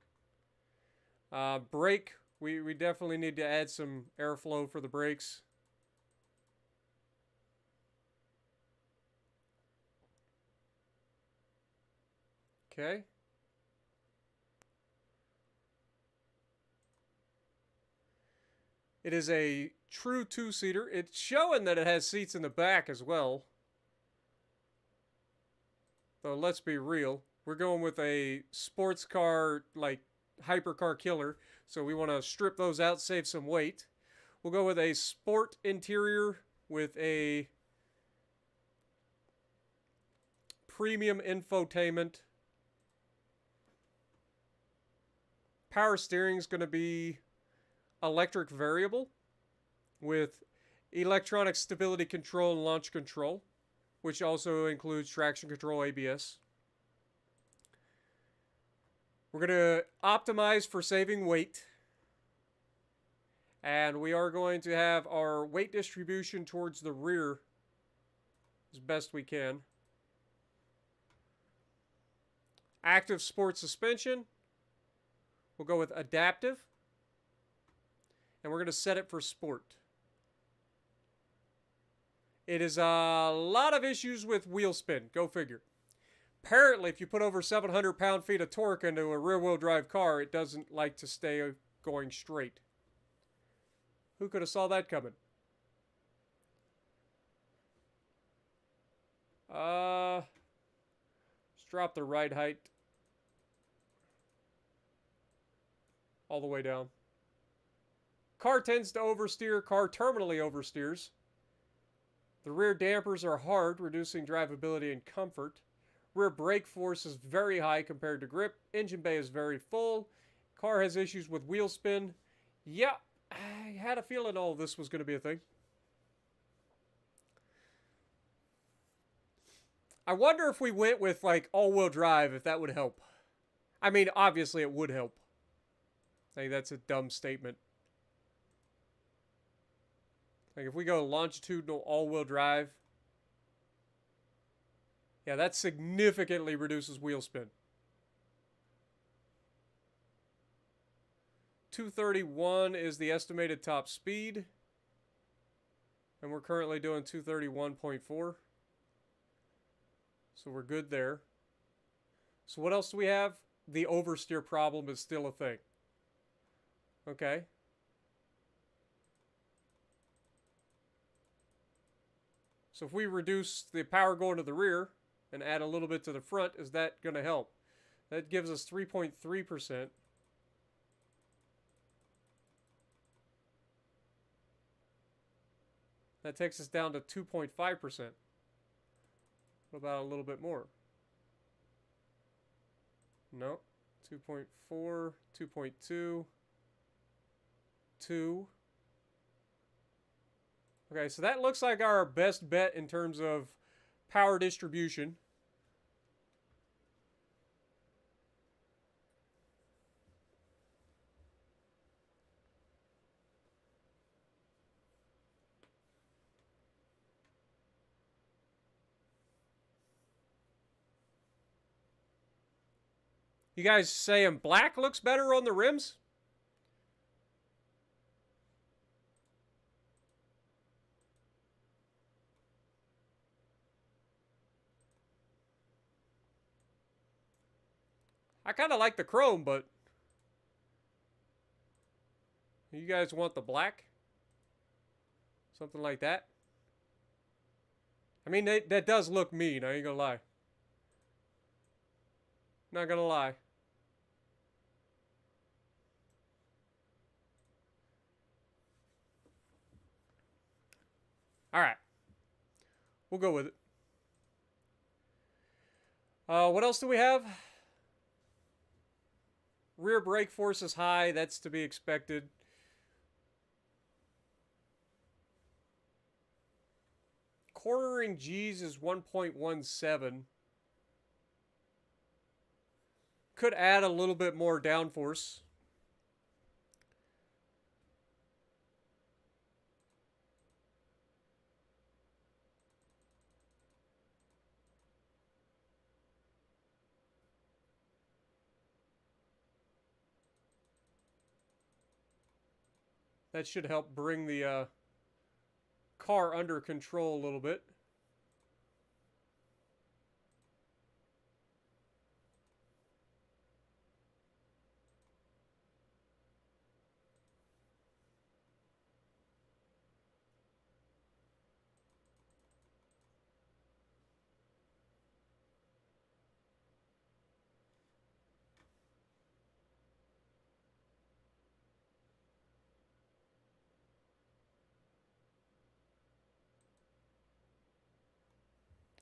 Brake. We definitely need to add some airflow for the brakes. Okay. It is a true 2-seater. It's showing that it has seats in the back as well. So let's be real. We're going with a sports car, like hypercar killer. So we want to strip those out, save some weight. We'll go with a sport interior with a premium infotainment. power steering is going to be electric variable with electronic stability control and launch control, which also includes traction control, ABS. We're going to optimize for saving weight. And we are going to have our weight distribution towards the rear as best we can. Active sport suspension. We'll go with adaptive. And we're going to set it for sport. It is a lot of issues with wheel spin. Go figure. Apparently, if you put over 700 pound-feet of torque into a rear-wheel drive car, it doesn't like to stay going straight. Who could have saw that coming? Let's drop the ride height all the way down. Car tends to oversteer. Car terminally oversteers. The rear dampers are hard, reducing drivability and comfort. Rear brake force is very high compared to grip. Engine bay is very full. Car has issues with wheel spin. Yeah, I had a feeling all this was going to be a thing. I wonder if we went with like all-wheel drive, if that would help. I mean, obviously it would help. I think that's a dumb statement. Like if we go longitudinal all-wheel drive, yeah, that significantly reduces wheel spin. 231 is the estimated top speed. And we're currently doing 231.4. So we're good there. So what else do we have? The oversteer problem is still a thing. Okay. So if we reduce the power going to the rear and add a little bit to the front, is that going to help? That gives us 3.3%. That takes us down to 2.5%. What about a little bit more? No. 2.4, 2.2, 2. Okay, so that looks like our best bet in terms of power distribution. You guys saying black looks better on the rims? I kind of like the chrome, but you guys want the black? Something like that? I mean, that does look mean, I ain't gonna lie. Not gonna lie. Alright. We'll go with it. What else do we have? Rear brake force is high. That's to be expected. Cornering G's is 1.17. Could add a little bit more downforce. That should help bring the car under control a little bit.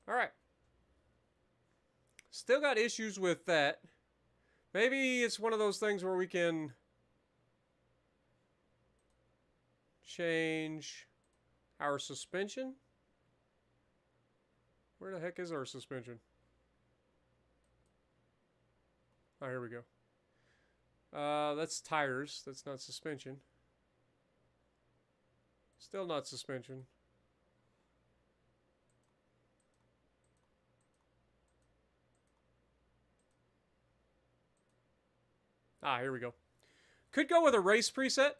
All right. Still got issues with that. Maybe it's one of those things where we can change our suspension. Where the heck is our suspension? Oh, here we go. That's tires. That's not suspension. Still not suspension. Ah, here we go. Could go with a race preset.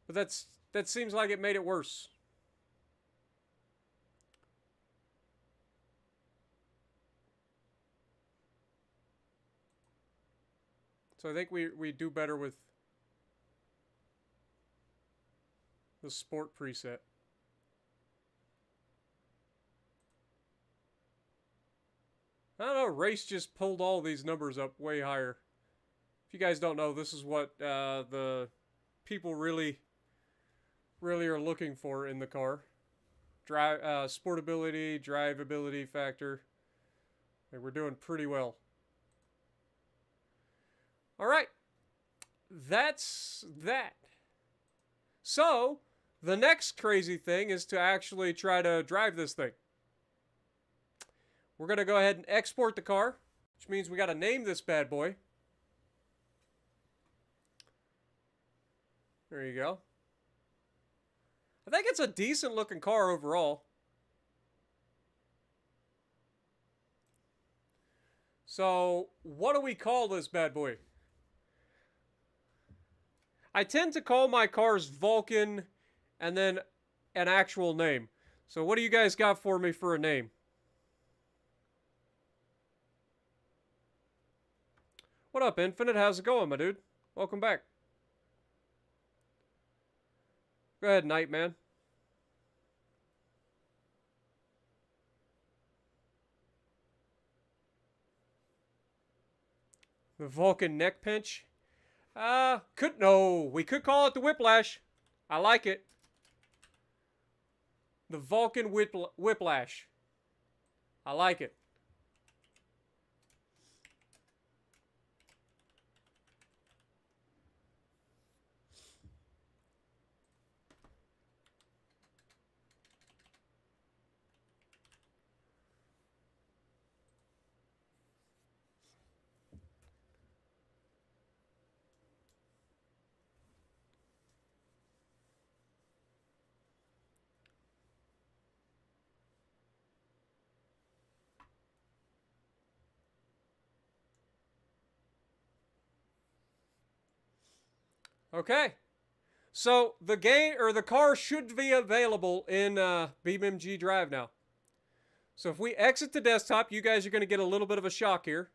But that seems like it made it worse. So I think we do better with the sport preset. I don't know, race just pulled all these numbers up way higher. If you guys don't know, this is what the people really are looking for in the car. Sportability, drivability factor. And we're doing pretty well. All right. That's that. So, the next crazy thing is to actually try to drive this thing. We're going to go ahead and export the car, which means we got to name this bad boy. There you go. I think it's a decent looking car overall. So, what do we call this bad boy? I tend to call my cars Vulcan and then an actual name. So what do you guys got for me for a name? What up, Infinite? How's it going, my dude? Welcome back. Go ahead, Nightman. The Vulcan neck pinch. We could call it the Whiplash. I like it. The Vulcan Whiplash. I like it. Okay. So the car should be available in BeamNG.drive now. So if we exit the desktop, you guys are going to get a little bit of a shock here.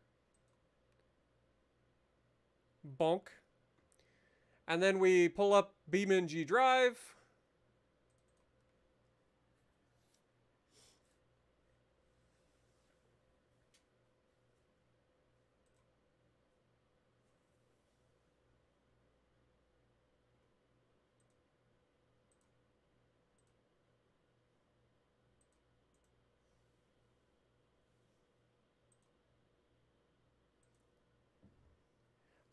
Bonk. And then we pull up BeamNG.drive.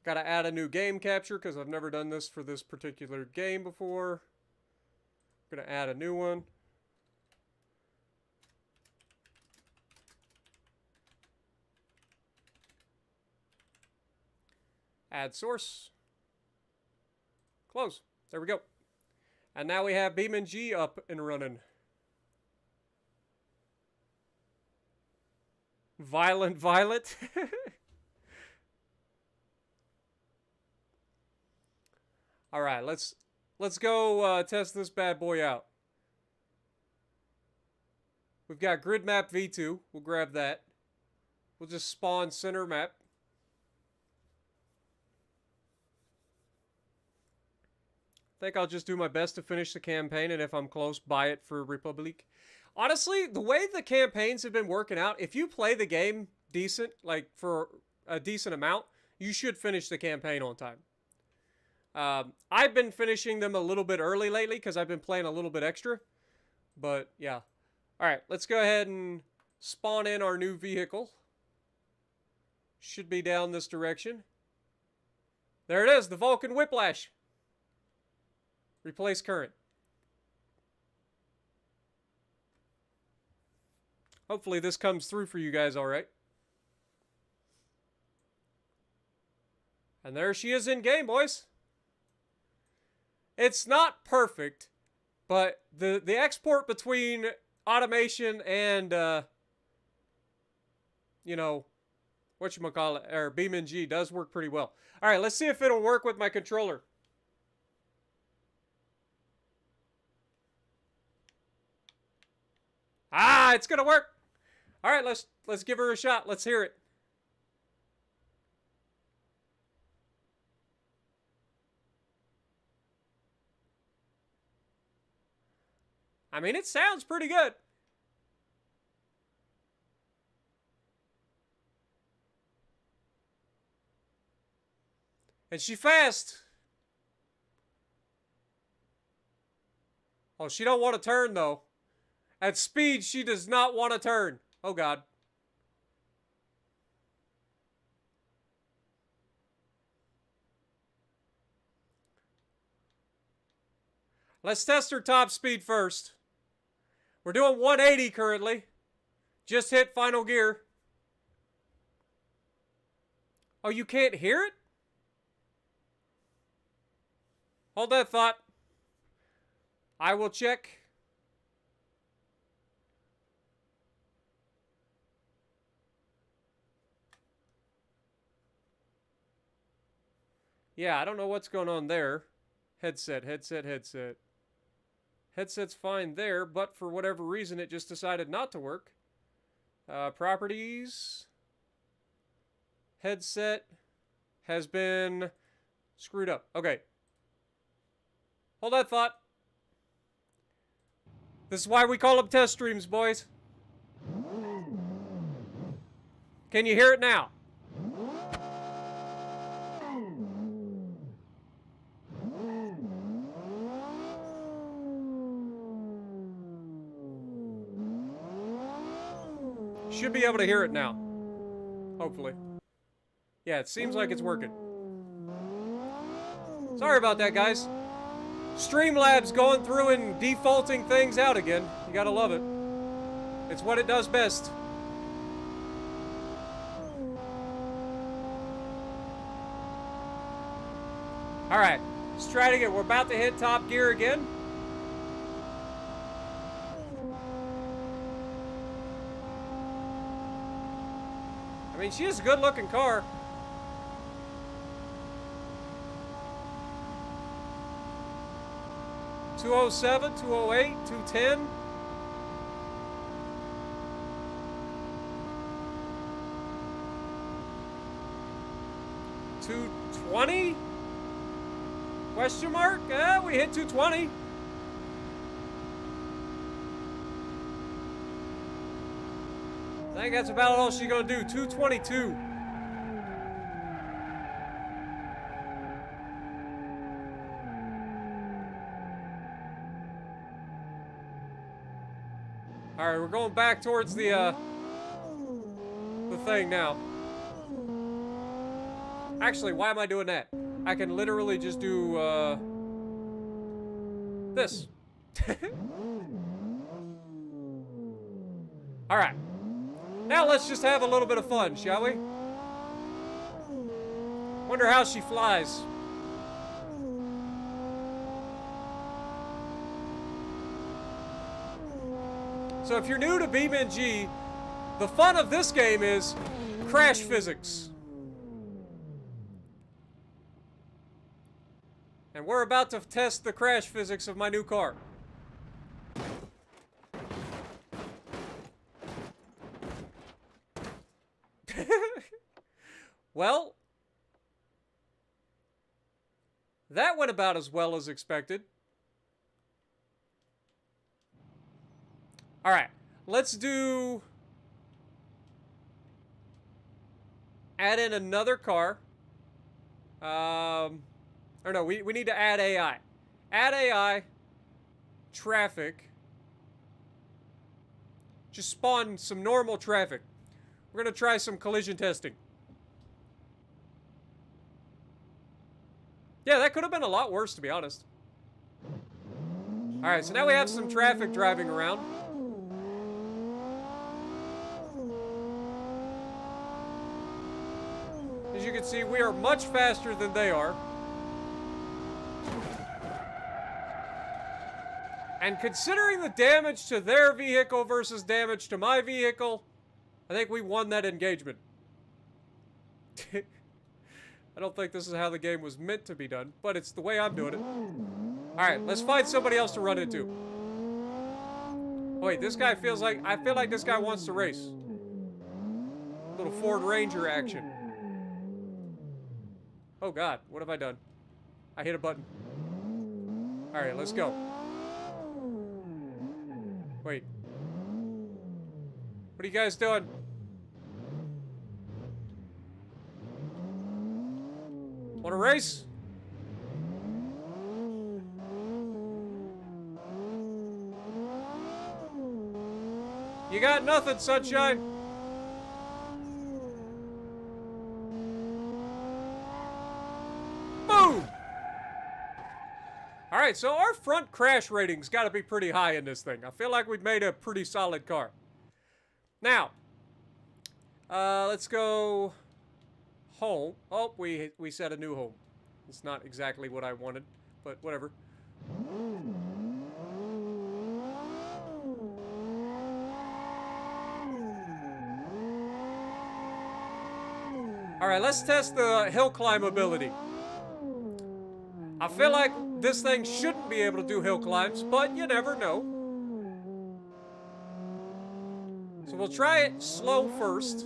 Got to add a new game capture because I've never done this for this particular game before. I'm going to add a new one. Add source. Close. There we go. And now we have BeamNG up and running. Violent Violet. All right, let's go test this bad boy out. We've got grid map V2. We'll grab that. We'll just spawn center map. I think I'll just do my best to finish the campaign, and if I'm close, buy it for Republic. Honestly, the way the campaigns have been working out, if you play the game decent, like for a decent amount, you should finish the campaign on time. I've been finishing them a little bit early lately because I've been playing a little bit extra. But, yeah. Alright, let's go ahead and spawn in our new vehicle. Should be down this direction. There it is, the Vulcan Whiplash. Replace current. Hopefully this comes through for you guys all right. And there she is in game, boys. It's not perfect, but the export between automation and, you know, whatchamacallit, or BeamNG does work pretty well. All right, let's see if it'll work with my controller. Ah, it's gonna work. All right, let's give her a shot. Let's hear it. I mean, it sounds pretty good. And she fast. Oh, she don't want to turn, though. At speed, she does not want to turn. Oh, God. Let's test her top speed first. We're doing 180 currently. Just hit final gear. Oh, you can't hear it? Hold that thought. I will check. Yeah, I don't know what's going on there. Headset. Headset's fine there, but for whatever reason, it just decided not to work. Properties. Headset has been screwed up. Okay. Hold that thought. This is why we call them test streams, boys. Can you hear it now? Should be able to hear it now. Hopefully. Yeah, it seems like it's working. Sorry about that, guys. Streamlabs going through and defaulting things out again. You gotta love it. It's what it does best. Alright, let's try it again. We're about to hit top gear again. I mean, she is a good looking car. $207, $208, $210. $220? Question mark? We hit 220. I think that's about all she's gonna do. 222. All right, we're going back towards the thing now. Actually, why am I doing that? I can literally just do this. All right. Now let's just have a little bit of fun, shall we? Wonder how she flies. So if you're new to BeamNG, the fun of this game is crash physics. And we're about to test the crash physics of my new car. Well, that went about as well as expected. All right, let's do... add in another car. Or no, we need to add AI. Add AI. Traffic. Just spawn some normal traffic. We're going to try some collision testing. Yeah, that could have been a lot worse, to be honest. Alright, so now we have some traffic driving around. As you can see, we are much faster than they are. And considering the damage to their vehicle versus damage to my vehicle, I think we won that engagement. I don't think this is how the game was meant to be done, but it's the way I'm doing it. Alright, let's find somebody else to run into. Oh, wait, this guy feels like... I feel like this guy wants to race. Little Ford Ranger action. Oh, God. What have I done? I hit a button. Alright, let's go. Wait. What are you guys doing? Want to race? You got nothing, sunshine. Boom! Alright, so our front crash rating's got to be pretty high in this thing. I feel like we've made a pretty solid car. Now, let's go home. Oh, we set a new home. It's not exactly what I wanted, but whatever. Alright, let's test the hill climb ability. I feel like this thing shouldn't be able to do hill climbs, but you never know. So we'll try it slow first.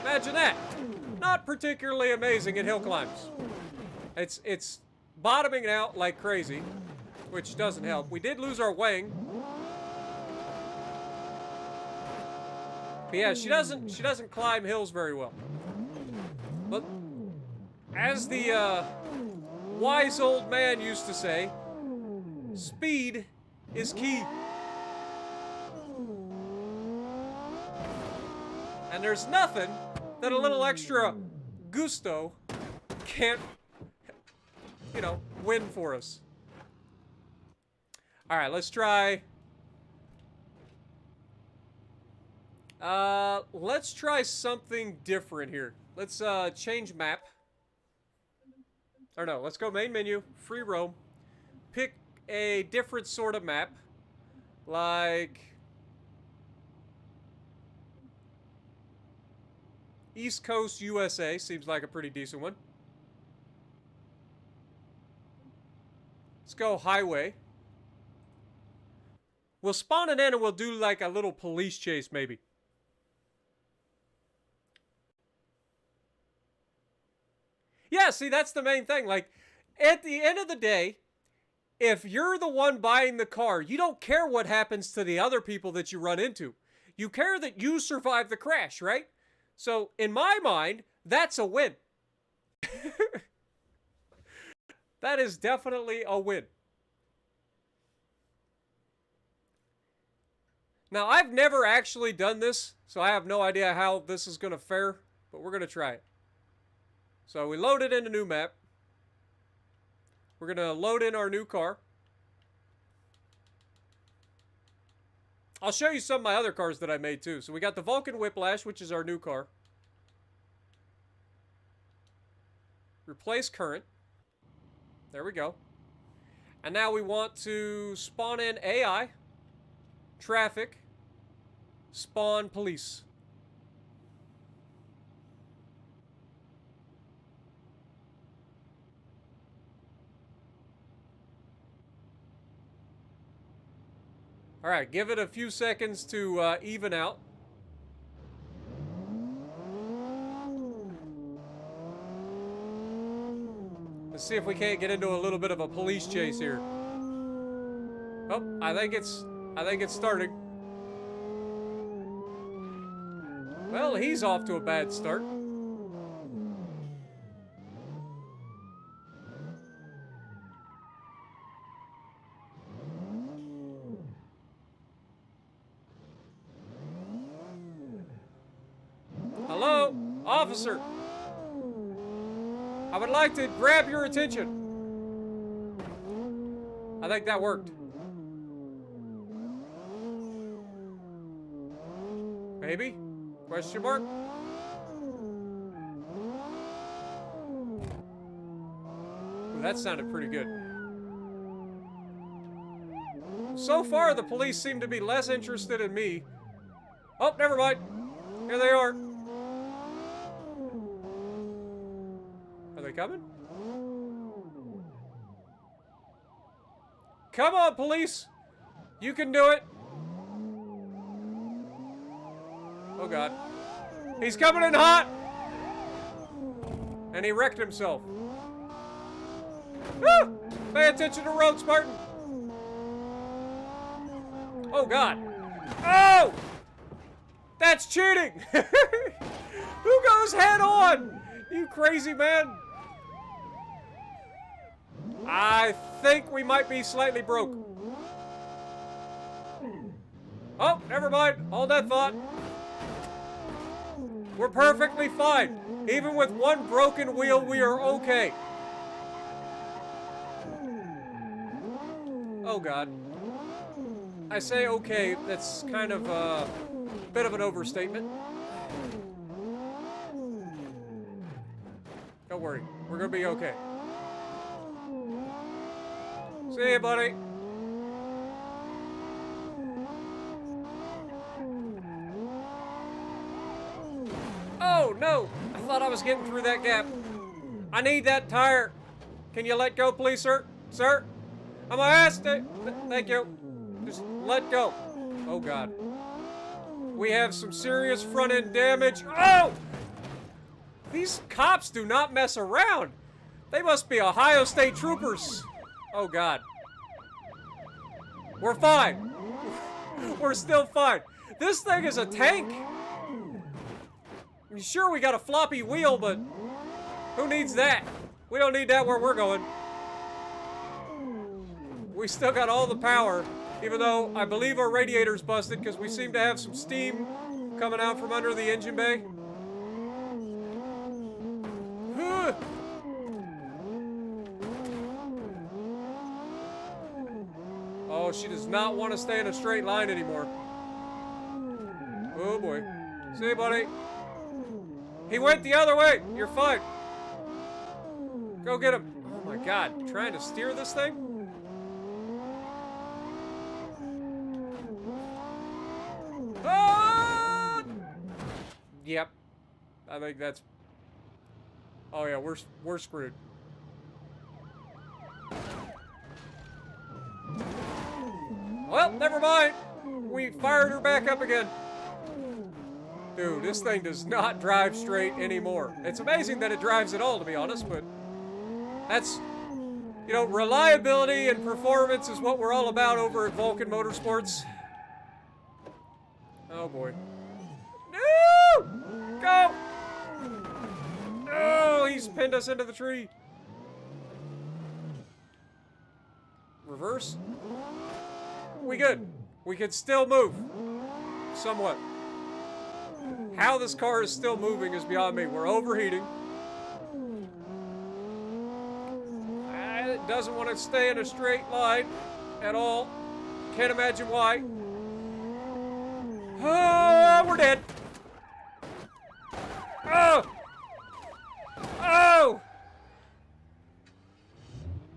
Imagine that. Not particularly amazing at hill climbs. It's bottoming out like crazy, which doesn't help. We did lose our wing. But yeah, she doesn't climb hills very well. But as the wise old man used to say, speed is key. And there's nothing that a little extra gusto can't, you know, win for us. Alright, let's try... let's try something different here. Let's, change map. Or no, let's go main menu, free roam. Pick a different sort of map. Like... East Coast, USA. Seems like a pretty decent one. Let's go highway. We'll spawn it in and we'll do like a little police chase maybe. Yeah, see, that's the main thing. Like, at the end of the day, if you're the one buying the car, you don't care what happens to the other people that you run into. You care that you survive the crash, right? So, in my mind, that's a win. That is definitely a win. Now, I've never actually done this, so I have no idea how this is going to fare, but we're going to try it. So, we loaded in a new map. We're going to load in our new car. I'll show you some of my other cars that I made too. So we got the Vulcan Whiplash, which is our new car. Replace current. There we go. And now we want to spawn in AI, traffic, spawn police. All right, give it a few seconds to even out. Let's see if we can't get into a little bit of a police chase here. Oh, I think it's starting. Well, he's off to a bad start. officer. I would like to grab your attention. I think that worked. Maybe? Question mark? Ooh, that sounded pretty good. So far, the police seem to be less interested in me. Oh, never mind. Here they are. Are they coming? Come on, police! You can do it! Oh, God. He's coming in hot! And he wrecked himself. Woo! Pay attention to the road, Spartan! Oh, God. Oh! That's cheating! Who goes head on? You crazy man! I think we might be slightly broke. Oh, never mind. Hold that thought. We're perfectly fine. Even with one broken wheel, we are okay. Oh, God. I say okay, that's kind of a bit of an overstatement. Don't worry, we're gonna be okay. See you, buddy. Oh, no! I thought I was getting through that gap. I need that tire. Can you let go, please, sir? Sir? I'm gonna ask it. Thank you. Just let go. Oh, God. We have some serious front-end damage. Oh! These cops do not mess around. They must be Ohio State troopers. Oh, God. We're fine. We're still fine. This thing is a tank. I'm sure we got a floppy wheel, but who needs that? We don't need that where we're going. We still got all the power, even though I believe our radiator's busted because we seem to have some steam coming out from under the engine bay. Oh, she does not want to stay in a straight line anymore. Oh, boy. See you, buddy. He went the other way. You're fine. Go get him. Oh, my God. Trying to steer this thing? Ah! Yep. I think that's... Oh, yeah. We're screwed. Well, never mind. We fired her back up again. Dude, this thing does not drive straight anymore. It's amazing that it drives at all, to be honest, but that's, you know, reliability and performance is what we're all about over at Vulcan Motorsports. Oh, boy. No! Go! Oh, he's pinned us into the tree. Reverse. We good. We can still move. Somewhat. How this car is still moving is beyond me. We're overheating. It doesn't want to stay in a straight line at all. Can't imagine why. Oh, we're dead. Oh! Oh!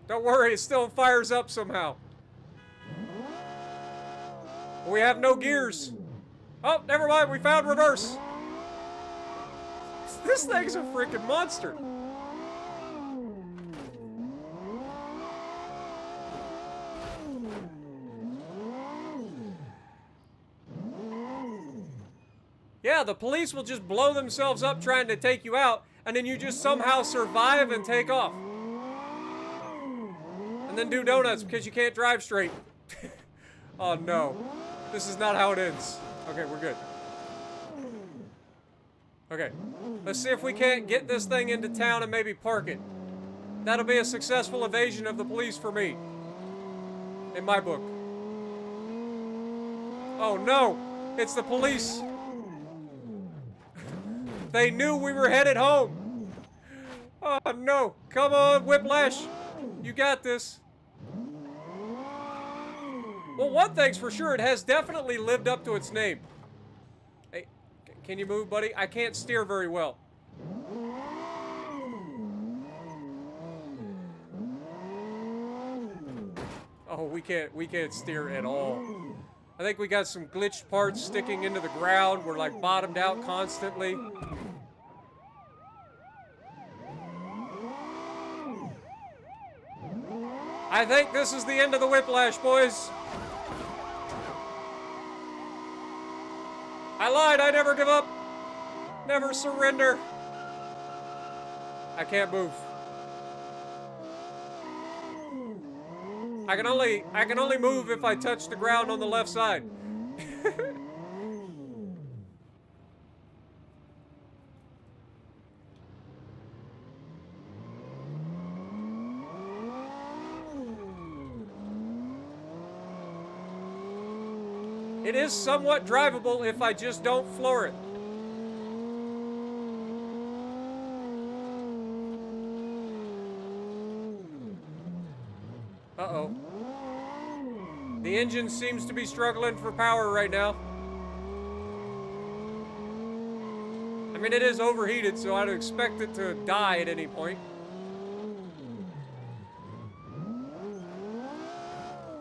Don't worry, it still fires up somehow. We have no gears. Oh, never mind, we found reverse. This thing's a freaking monster. Yeah, the police will just blow themselves up trying to take you out, and then you just somehow survive and take off. And then do donuts because you can't drive straight. Oh no. This is not how it ends. Okay, we're good. Okay, let's see if we can't get this thing into town and maybe park it. That'll be a successful evasion of the police for me. In my book. Oh no! It's the police! They knew we were headed home. Oh, no. Come on, Whiplash. You got this. Well, one thing's for sure. It has definitely lived up to its name. Hey, can you move, buddy? I can't steer very well. Oh, we can't steer at all. I think we got some glitched parts sticking into the ground. We're like bottomed out constantly. I think this is the end of the Whiplash, boys. I lied, I never give up. Never surrender. I can't move. I can only move if I touch the ground on the left side. It is somewhat drivable if I just don't floor it. Uh-oh. The engine seems to be struggling for power right now. I mean, it is overheated, so I'd expect it to die at any point.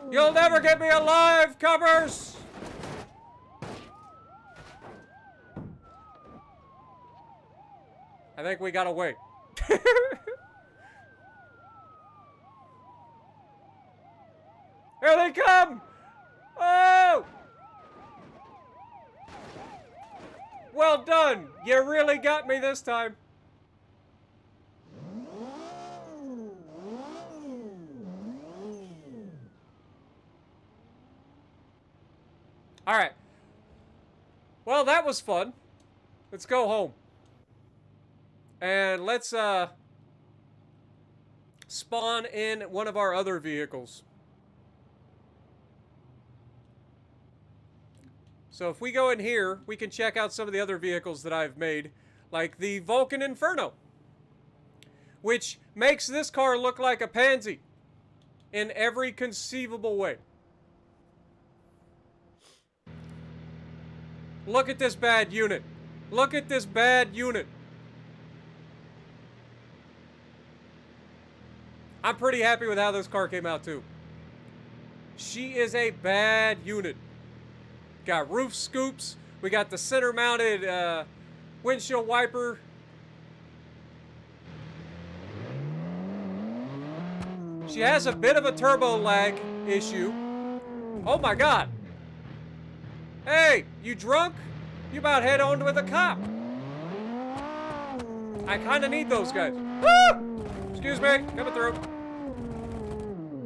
You'll never get me alive, Cubbers! I think we gotta wait. Here they come! Oh! Well done! You really got me this time. Alright. Well, that was fun. Let's go home. And let's spawn in one of our other vehicles. So if we go in here, we can check out some of the other vehicles that I've made, like the Vulcan Inferno, which makes this car look like a pansy in every conceivable way. Look at this bad unit. Look at this bad unit. I'm pretty happy with how this car came out, too. She is a bad unit. Got roof scoops. We got the center-mounted windshield wiper. She has a bit of a turbo lag issue. Oh, my God. Hey, you drunk? You about head on with a cop. I kind of need those guys. Woo! Excuse me, coming through.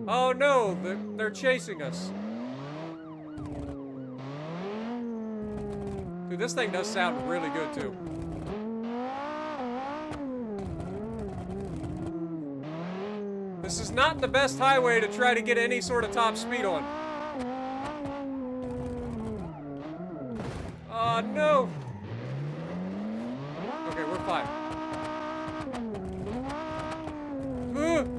Oh no, they're chasing us. Dude, this thing does sound really good too. This is not the best highway to try to get any sort of top speed on. Oh no! Okay, we're fine. Woo!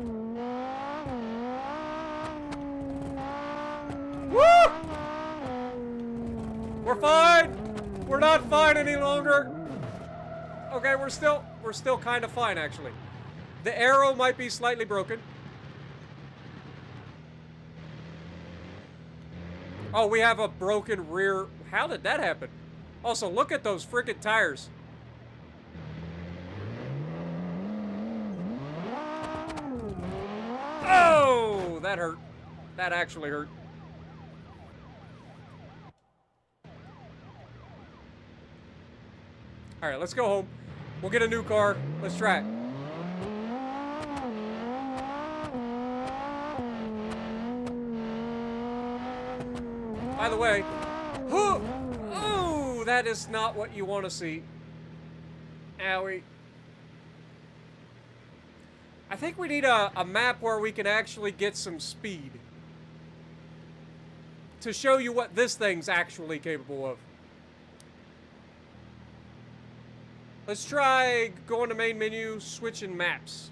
We're fine! We're not fine any longer! Okay, we're still kind of fine, actually. The arrow might be slightly broken. Oh, we have a broken rear. How did that happen? Also, look at those frickin' tires. Oh, that hurt. That actually hurt. All right, let's go home. We'll get a new car. Let's try it. By the way, oh, that is not what you want to see. Owie. I think we need a map where we can actually get some speed to show you what this thing's actually capable of. Let's try going to main menu, switching maps.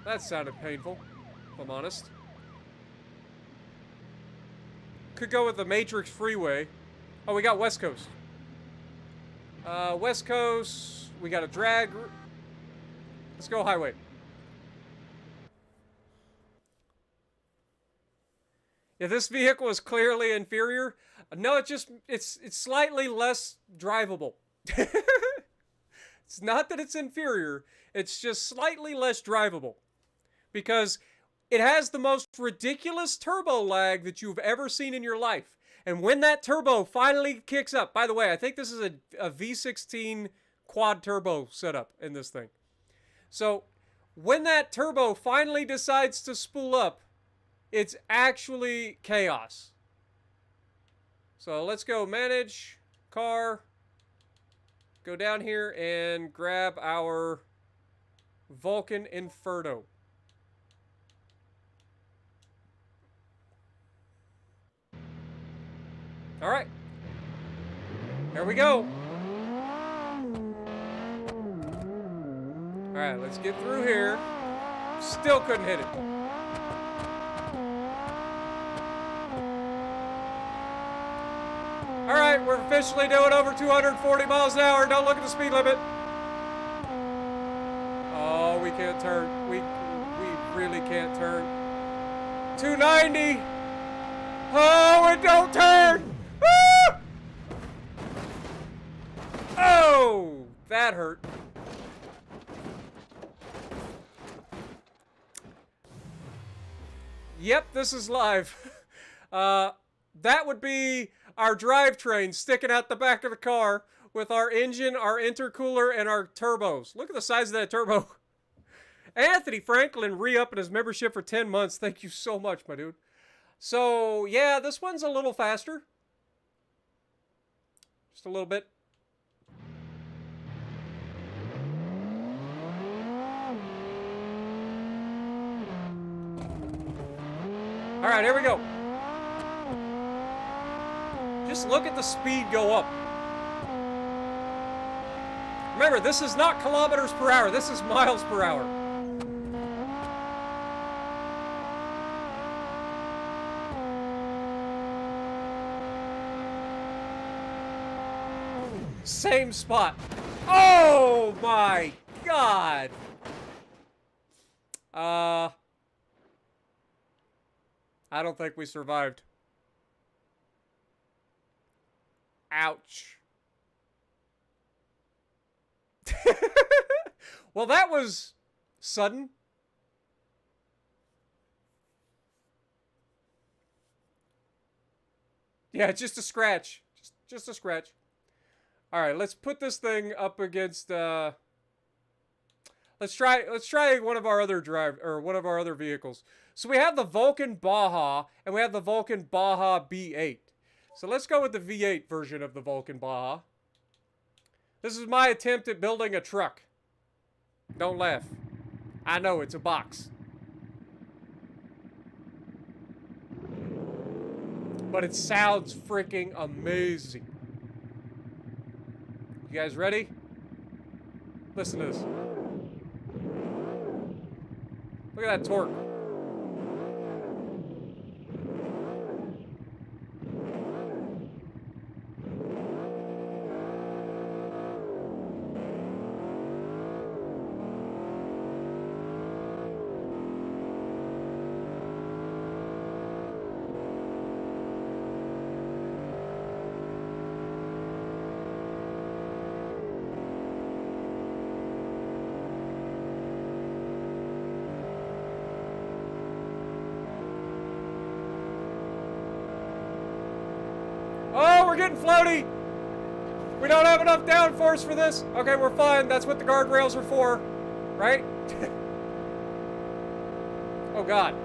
That sounded painful, if I'm honest. Could go with the Matrix Freeway. Oh, we got West Coast. West Coast, we got a drag. Let's go highway. Yeah, this vehicle is clearly inferior. No, it's slightly less drivable. It's not that it's inferior, it's just slightly less drivable. Because it has the most ridiculous turbo lag that you've ever seen in your life. And when that turbo finally kicks up, by the way, I think this is a V16 quad turbo setup in this thing. So when that turbo finally decides to spool up, it's actually chaos. So let's go manage, car, go down here and grab our Vulcan Inferno. All right, here we go. All right, let's get through here. Still couldn't hit it. All right, we're officially doing over 240 miles an hour. Don't look at the speed limit. Oh, we can't turn. We really can't turn. 290. Oh, it don't turn. Ah! Oh, that hurt. Yep, this is live. That would be our drivetrain sticking out the back of the car with our engine, our intercooler, and our turbos. Look at the size of that turbo. Anthony Franklin re-upping his membership for 10 months. Thank you so much, my dude. So, yeah, this one's a little faster. Just a little bit. All right, here we go. Just look at the speed go up. Remember, this is not kilometers per hour. This is miles per hour. Same spot. Oh my God. I don't think we survived. Ouch. Well, that was sudden. Yeah, just a scratch. Just a scratch. All right, let's put this thing up against let's try one of our other vehicles. So we have the Vulcan Baja and we have the Vulcan Baja B8. So let's go with the V8 version of the Vulcan Baja. This is my attempt at building a truck. Don't laugh. I know, it's a box. But it sounds freaking amazing. You guys ready? Listen to this. Look at that torque. Oh, we're getting floaty. We don't have enough downforce for this. Okay, we're fine. That's what the guardrails are for, right? Oh, God.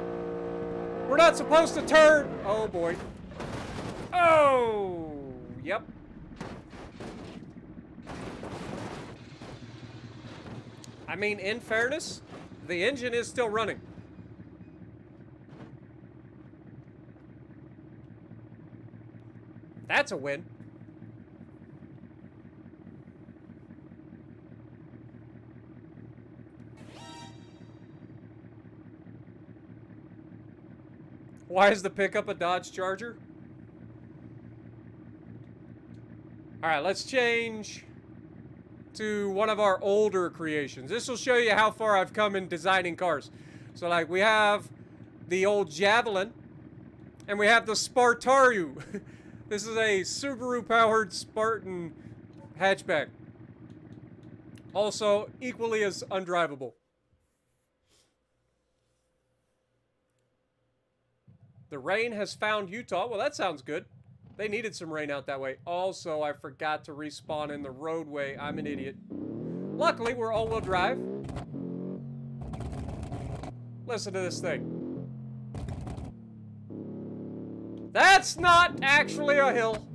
We're not supposed to turn. Oh, boy. Oh, yep. I mean, in fairness, the engine is still running. That's a win. Why is the pickup a Dodge Charger? Alright, let's change to one of our older creations. This will show you how far I've come in designing cars. So, like, we have the old Javelin, and we have the Spartaru. This is a Subaru-powered Spartan hatchback. Also, equally as undrivable. The rain has found Utah. Well, that sounds good. They needed some rain out that way. Also, I forgot to respawn in the roadway. I'm an idiot. Luckily, we're all-wheel drive. Listen to this thing. That's not actually a hill.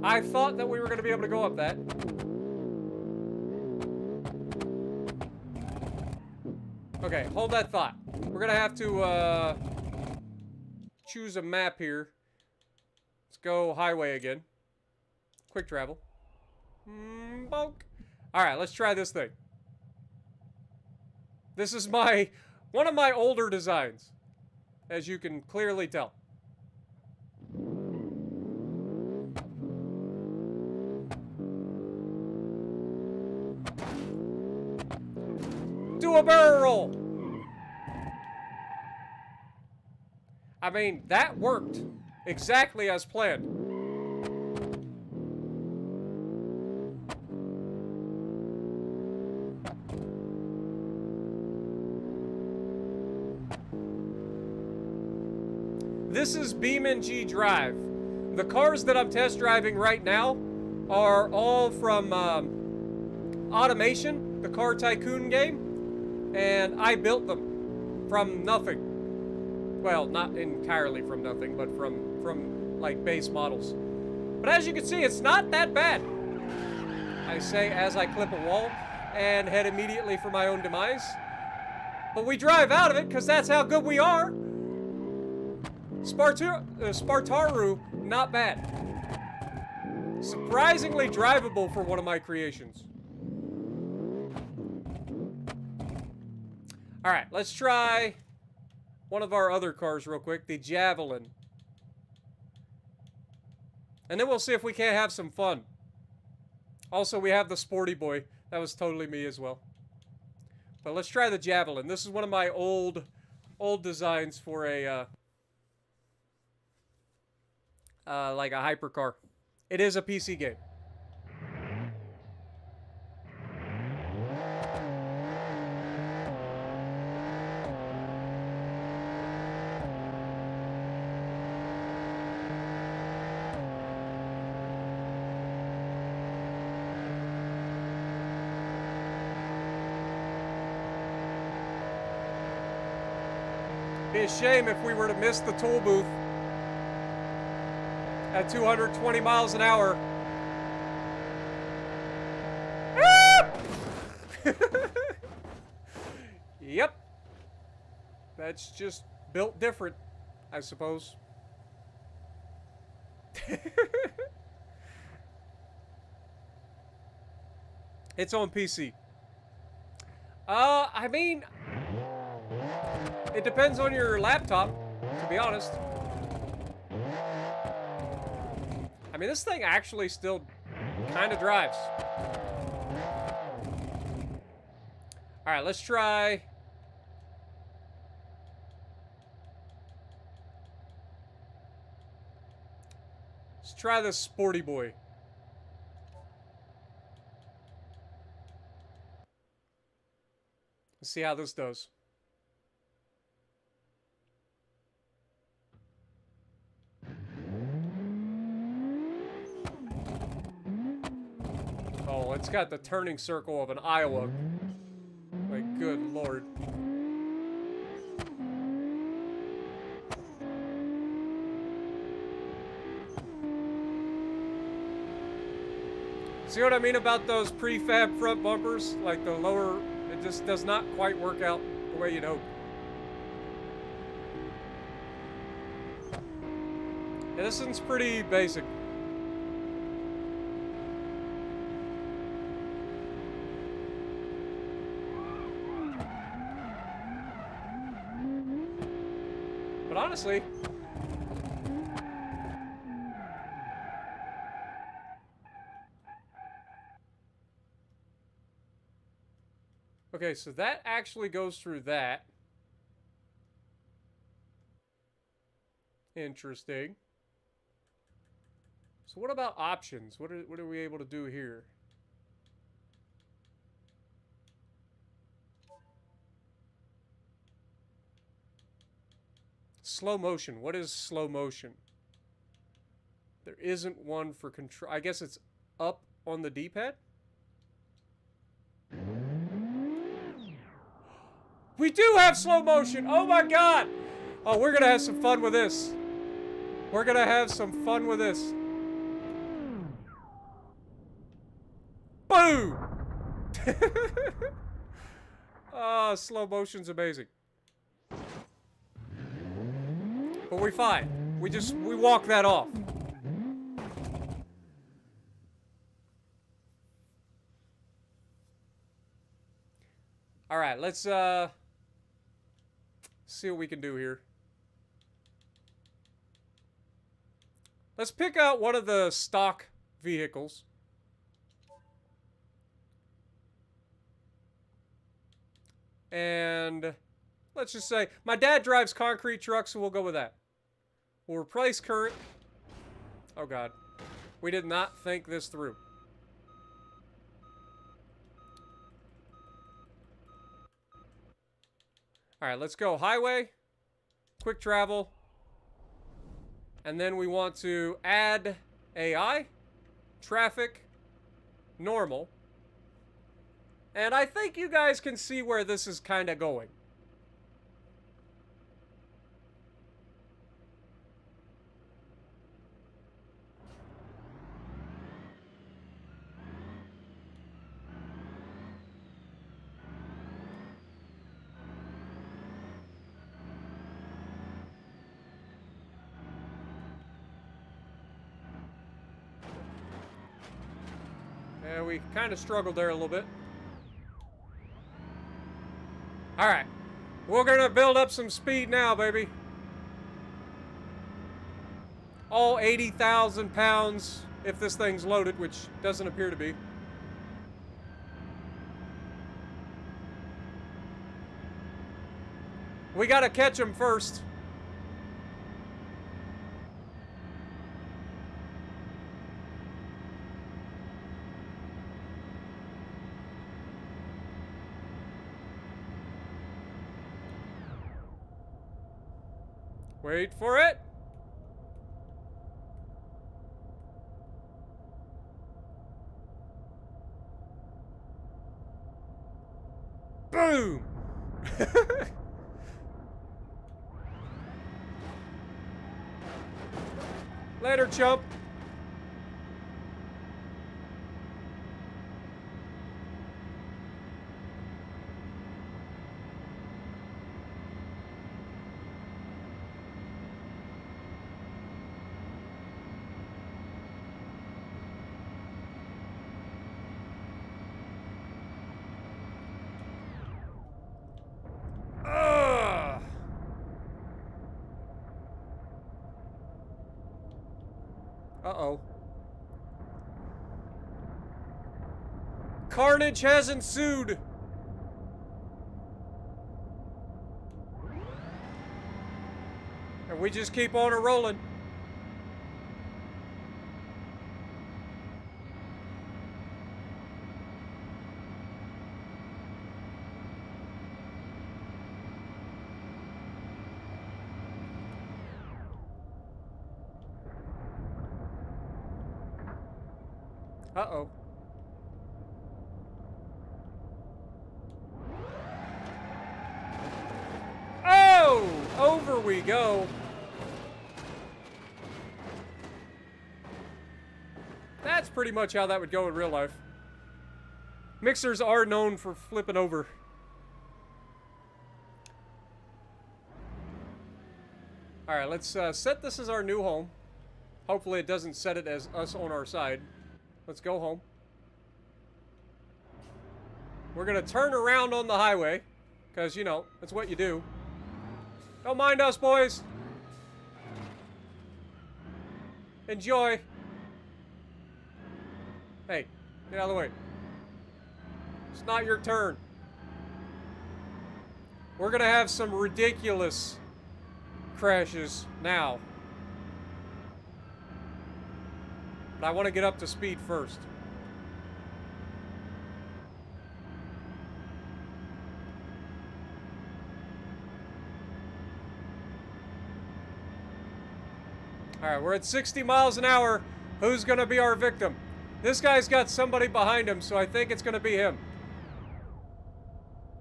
I thought that we were going to be able to go up that. Okay, hold that thought. We're going to have to choose a map here. Let's go highway again. Quick travel. Bonk. Alright, let's try this thing. This is one of my older designs, as you can clearly tell. Do a barrel roll! I mean, that worked exactly as planned. This is BeamNG.drive. The cars that I'm test driving right now are all from Automation, the Car Tycoon game, and I built them from nothing. Well, not entirely from nothing, but from like base models. But as you can see, it's not that bad. I say as I clip a wall and head immediately for my own demise. But we drive out of it because that's how good we are. Spartaru, not bad. Surprisingly drivable for one of my creations. Alright, let's try one of our other cars real quick, the Javelin. And then we'll see if we can't have some fun. Also, we have the Sporty Boy. That was totally me as well. But let's try the Javelin. This is one of my old designs for a like a hypercar. It is a PC game. Be a shame if we were to miss the toll booth at 220 miles an hour. Yep. That's just built different, I suppose. It's on PC. I mean, it depends on your laptop, to be honest. I mean, this thing actually still kind of drives. Alright, let's try... Let's try this Sporty Boy. Let's see how this does. Oh, it's got the turning circle of an Iowa. My good lord. See what I mean about those prefab front bumpers? Like the lower, it just does not quite work out the way you'd hope. Yeah, this one's pretty basic. But honestly, Okay, so that actually goes through that. Interesting. So what about options? What are we able to do here? Slow motion. What is slow motion? There isn't one for control. I guess it's up on the D-pad? We do have slow motion! Oh my god! Oh, we're gonna have some fun with this. We're gonna have some fun with this. Boom! Oh, slow motion's amazing. But we're fine. We walk that off. Alright, let's see what we can do here. Let's pick out one of the stock vehicles. And let's just say, my dad drives concrete trucks, so we'll go with that. We'll replace current. Oh god. We did not think this through. Alright, let's go highway, quick travel, and then we want to add AI, traffic, normal, and I think you guys can see where this is kind of going. Yeah, we kind of struggled there a little bit. Alright. We're gonna build up some speed now, baby. All 80,000 pounds, if this thing's loaded, which doesn't appear to be. We gotta catch them first. Wait for it. Boom! Later, chump. Uh-oh. Carnage has ensued. And we just keep on rolling. Uh-oh. Oh! Over we go. That's pretty much how that would go in real life. Mixers are known for flipping over. Alright, let's set this as our new home. Hopefully it doesn't set it as us on our side. Let's go home. We're gonna turn around on the highway, because, you know, that's what you do. Don't mind us, boys. Enjoy. Hey, get out of the way. It's not your turn. We're gonna have some ridiculous crashes now. But I want to get up to speed first. Alright, we're at 60 miles an hour. Who's gonna be our victim? This guy's got somebody behind him, so I think it's gonna be him.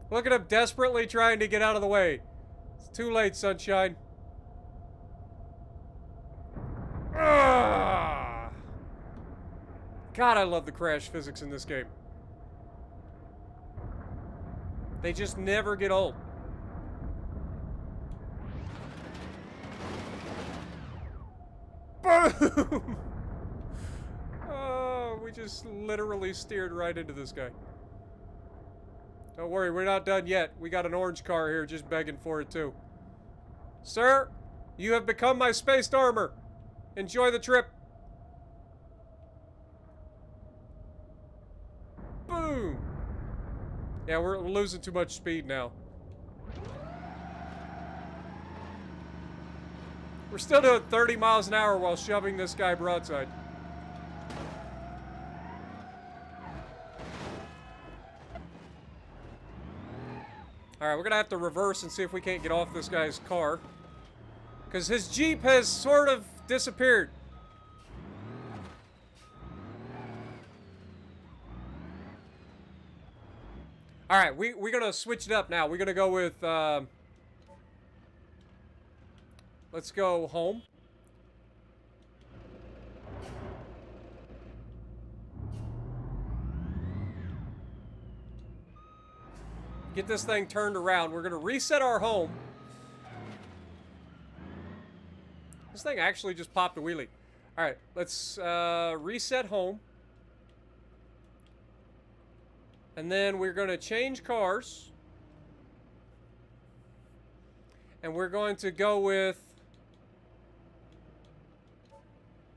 Look at him desperately trying to get out of the way. It's too late, sunshine. Ugh. God, I love the crash physics in this game. They just never get old. Boom! Oh, we just literally steered right into this guy. Don't worry, we're not done yet. We got an orange car here just begging for it too. Sir, you have become my spaced armor. Enjoy the trip. Boom! Yeah, we're losing too much speed now. We're still doing 30 miles an hour while shoving this guy broadside. Alright, we're gonna have to reverse and see if we can't get off this guy's car. Because his Jeep has sort of disappeared. Alright, we're gonna switch it up now. We're gonna go with, let's go home. Get this thing turned around. We're gonna reset our home. This thing actually just popped a wheelie. Alright, let's reset home. And then we're going to change cars. And we're going to go with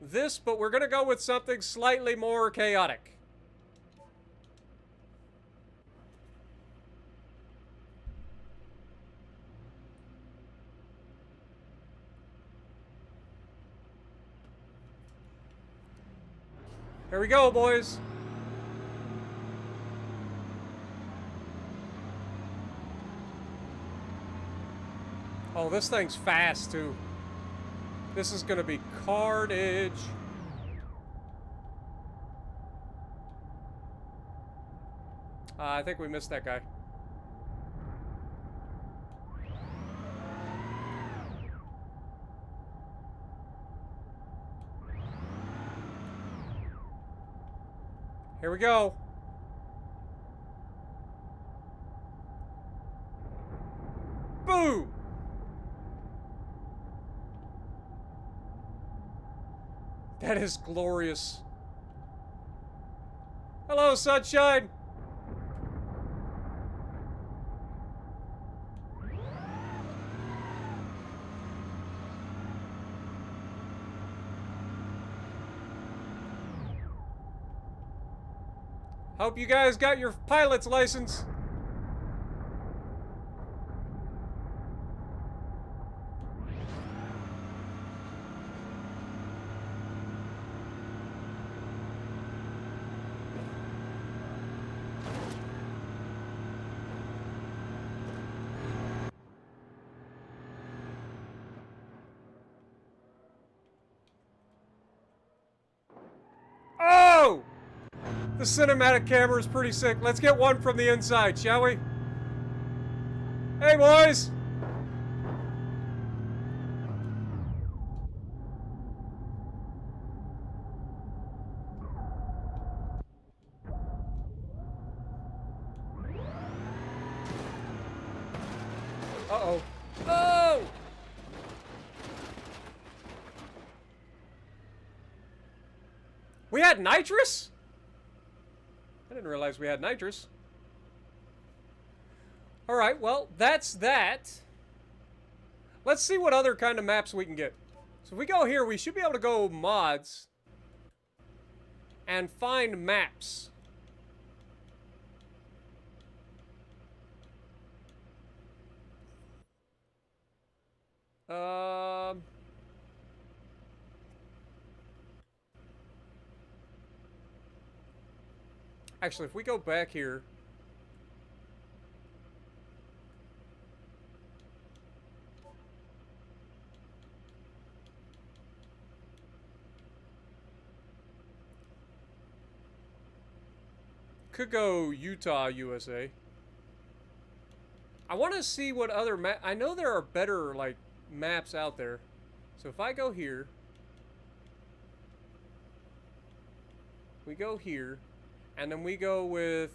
this, but we're going to go with something slightly more chaotic. Here we go, boys. Oh, this thing's fast, too. This is gonna be carnage. I think we missed that guy. Here we go. Boom! That is glorious. Hello, sunshine! Hope you guys got your pilot's license. Oh! The cinematic camera is pretty sick. Let's get one from the inside, shall we? Hey, boys! Uh-oh. Oh! We had nitrous? I didn't realize we had nitrous. Alright, well, that's that. Let's see what other kind of maps we can get. So if we go here, we should be able to go mods and find maps. Actually, if we go back here. Could go Utah, USA. I want to see what other map. I know there are better like maps out there. So if I go here, we go here, and then we go with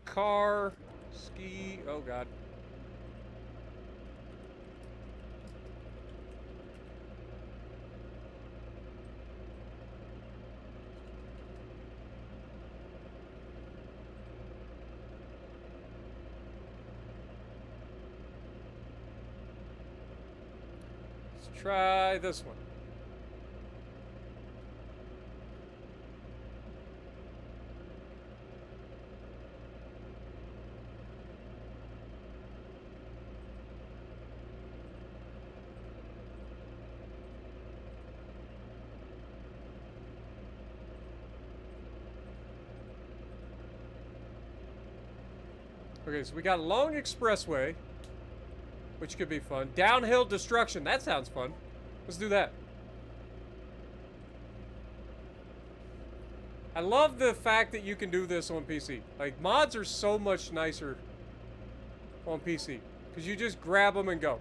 car, ski. Oh God. Try this one. Okay, so we got a long expressway, which could be fun. Downhill destruction. That sounds fun. Let's do that. I love the fact that you can do this on PC. Like, mods are so much nicer on PC, because you just grab them and go.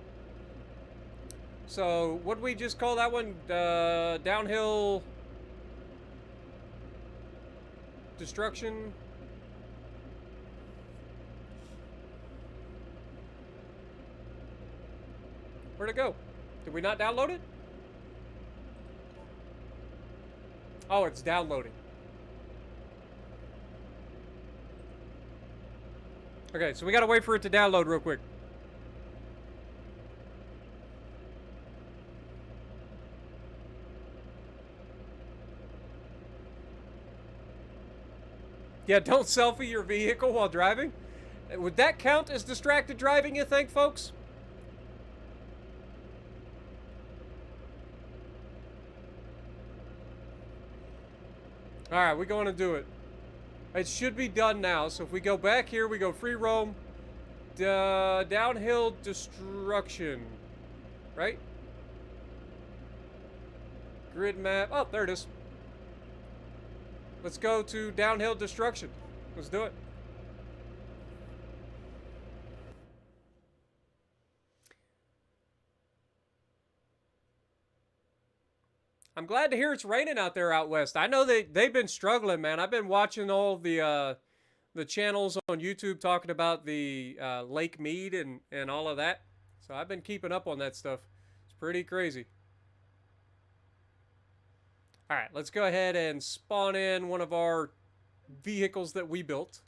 So, what did we just call that one? Downhill destruction. Where'd it go? Did we not download it? Oh, it's downloading. Okay, so we gotta wait for it to download real quick. Yeah, don't selfie your vehicle while driving. Would that count as distracted driving, you think, folks? Alright, we're going to do it. It should be done now. So if we go back here, we go free roam. Downhill destruction. Right? Grid map. Oh, there it is. Let's go to downhill destruction. Let's do it. I'm glad to hear it's raining out there out west. I know they've been struggling, man. I've been watching all the channels on YouTube talking about the Lake Mead and all of that. So I've been keeping up on that stuff. It's pretty crazy. All right, let's go ahead and spawn in one of our vehicles that we built.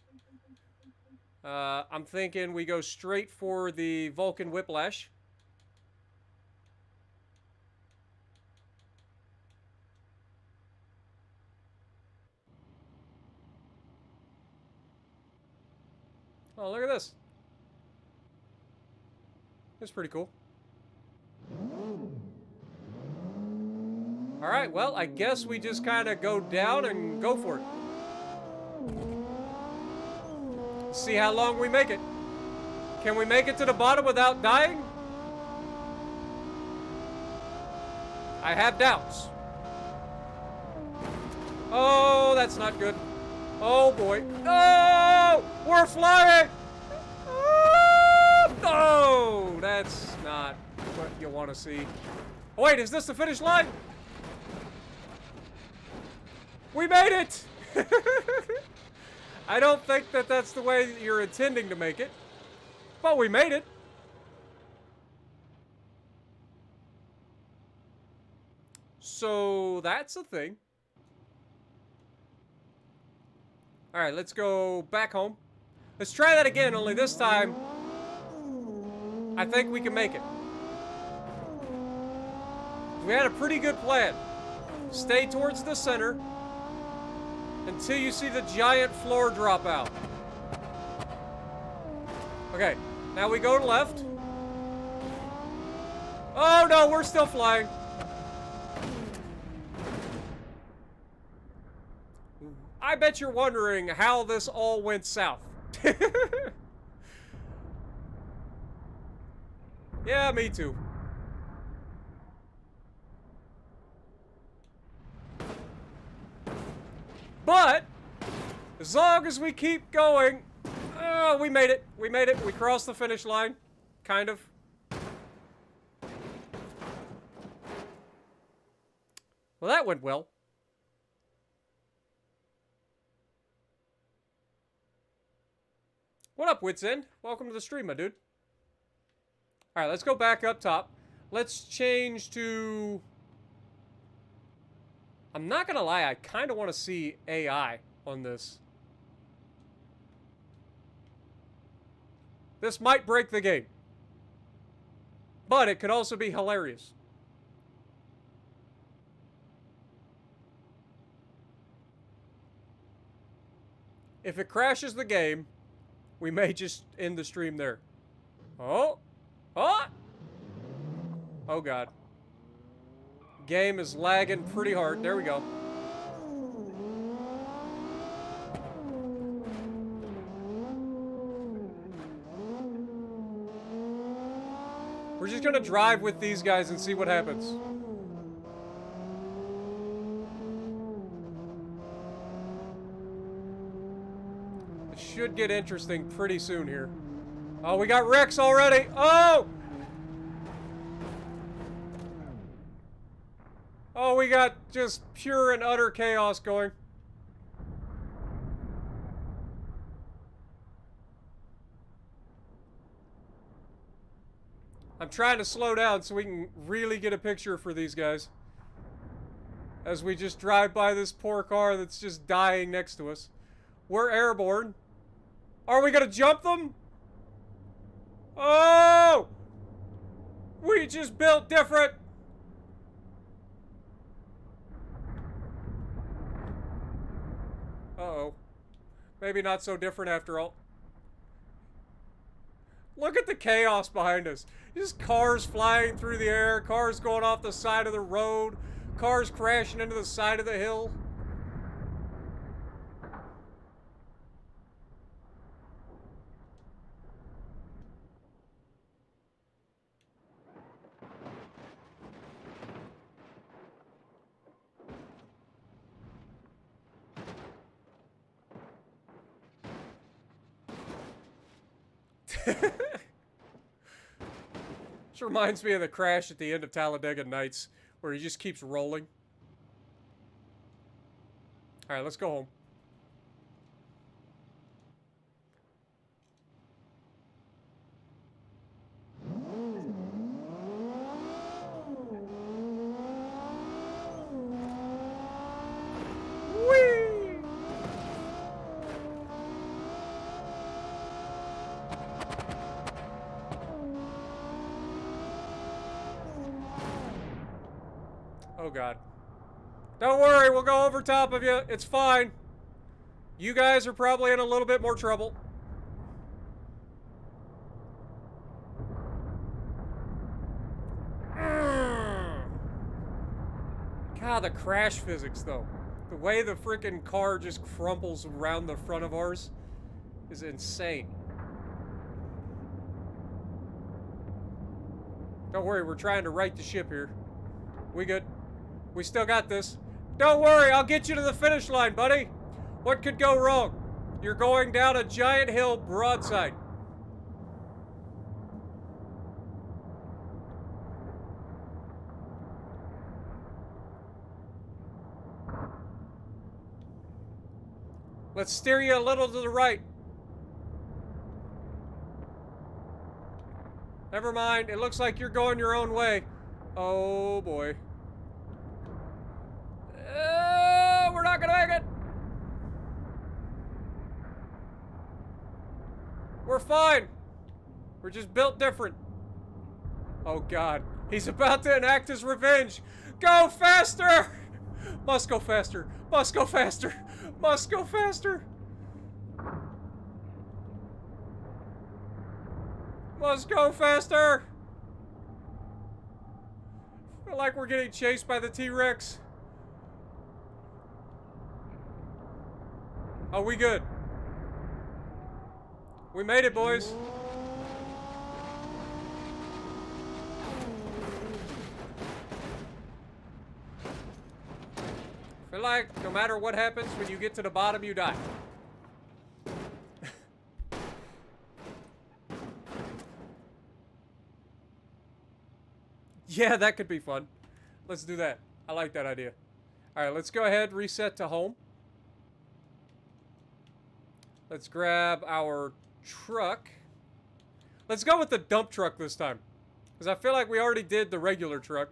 I'm thinking we go straight for the Vulcan Whiplash. Oh, look at this. That's pretty cool. Alright, well, I guess we just kind of go down and go for it. See how long we make it. Can we make it to the bottom without dying? I have doubts. Oh, that's not good. Oh boy. Oh! We're flying! Oh, no! That's not what you want to see. Oh, wait, is this the finish line? We made it! I don't think that that's the way that you're intending to make it. But we made it. So that's a thing. Alright, let's go back home. Let's try that again, only this time, I think we can make it. We had a pretty good plan. Stay towards the center. until you see the giant floor drop out. Okay, now we go to left. Oh no, we're still flying. I bet you're wondering how this all went south. Yeah, me too. But as long as we keep going, oh, we made it. We made it. We crossed the finish line. Kind of. Well, that went well. What up, Wits End? Welcome to the stream, my dude. Alright, let's go back up top. Let's change to... I'm not gonna lie, I kind of want to see AI on this. This might break the game. But it could also be hilarious. If it crashes the game, we may just end the stream there. Oh! Oh! Oh god. Game is lagging pretty hard. There we go. We're just gonna drive with these guys and see what happens. It should get interesting pretty soon here. Oh, we got wrecks already. Oh! Oh, we got just pure and utter chaos going. I'm trying to slow down so we can really get a picture for these guys. As we just drive by this poor car that's just dying next to us. We're airborne. Are we gonna jump them? Oh! We just built different. Uh-oh. Maybe not so different after all. Look at the chaos behind us. Just cars flying through the air, cars going off the side of the road, cars crashing into the side of the hill. This reminds me of the crash at the end of Talladega Nights, where he just keeps rolling. Alright, let's go home. Oh god. Don't worry, we'll go over top of you. It's fine. You guys are probably in a little bit more trouble. God, the crash physics though. The way the freaking car just crumples around the front of ours is insane. Don't worry, we're trying to right the ship here. We good. We still got this. Don't worry, I'll get you to the finish line, buddy. What could go wrong? You're going down a giant hill broadside. Let's steer you a little to the right. Never mind, it looks like you're going your own way. Oh boy. We're not gonna make it. We're fine. We're just built different. Oh god. He's about to enact his revenge. Go faster! Must go faster. Must go faster. Must go faster. Must go faster. I feel like we're getting chased by the T-Rex. Oh, we good. We made it, boys. I feel like no matter what happens, when you get to the bottom, you die. Yeah, that could be fun. Let's do that. I like that idea. Alright, let's go ahead, reset to home. Let's grab our truck. Let's go with the dump truck this time, because I feel like we already did the regular truck.